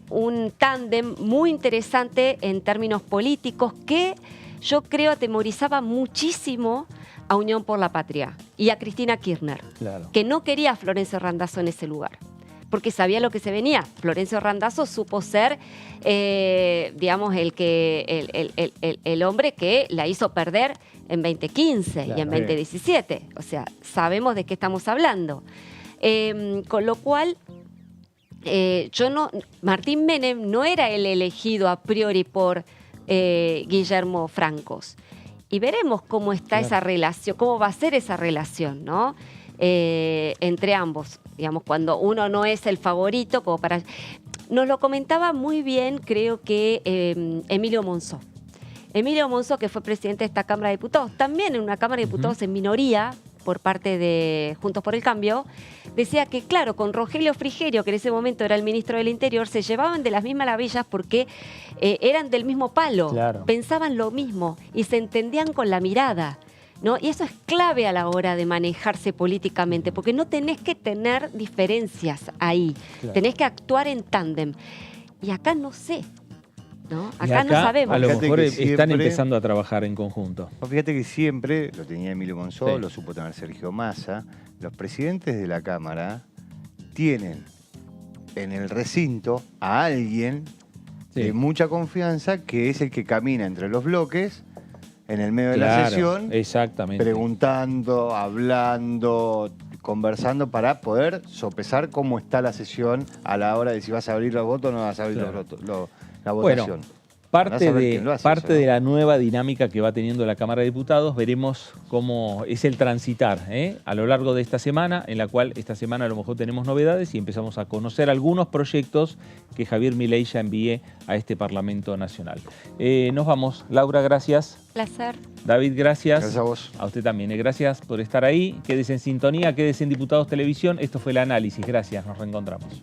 un tándem muy interesante en términos políticos que yo creo atemorizaba muchísimo a Unión por la Patria y a Cristina Kirchner, que no quería a Florencio Randazzo en ese lugar, porque sabía lo que se venía. Florencio Randazzo supo ser, digamos, el hombre que la hizo perder en 2015 y en 2017. O sea, sabemos de qué estamos hablando. Con lo cual, Martín Menem no era el elegido a priori por Guillermo Francos. Y veremos cómo está esa relación, cómo va a ser esa relación, ¿no? Entre ambos, digamos, cuando uno no es el favorito, como para... Nos lo comentaba muy bien, creo que Emilio Monzó. Emilio Monzó, que fue presidente de esta Cámara de Diputados, también en una Cámara de Diputados en minoría, por parte de Juntos por el Cambio, decía que, claro, con Rogelio Frigerio, que en ese momento era el ministro del Interior, se llevaban de las mismas maravillas porque eran del mismo palo, pensaban lo mismo y se entendían con la mirada, ¿no? Y eso es clave a la hora de manejarse políticamente, porque no tenés que tener diferencias ahí, tenés que actuar en tándem. Y acá no sé. ¿no? Y Acá no sabemos. A lo Fíjate mejor que están siempre- empezando a trabajar en conjunto. Fíjate que siempre, lo tenía Emilio Monzó, Sí. lo supo tener Sergio Massa, los presidentes de la Cámara tienen en el recinto a alguien de mucha confianza que es el que camina entre los bloques en el medio de la Claro, sesión, exactamente. preguntando, hablando, conversando para poder sopesar cómo está la sesión a la hora de si vas a abrir los votos o no vas a abrir Claro. los votos, la Bueno, votación. parte Andá a saber de, quién lo hace parte eso, ¿no? de la nueva dinámica que va teniendo la Cámara de Diputados, veremos cómo es el transitar a lo largo de esta semana, en la cual esta semana a lo mejor tenemos novedades y empezamos a conocer algunos proyectos que Javier Milei ya envíe a este Parlamento Nacional. Nos vamos. Laura, gracias. Placer. David, gracias. Gracias a vos. A usted también. Gracias por estar ahí. Quédese en sintonía, quédese en Diputados Televisión. Esto fue El Análisis. Gracias. Nos reencontramos.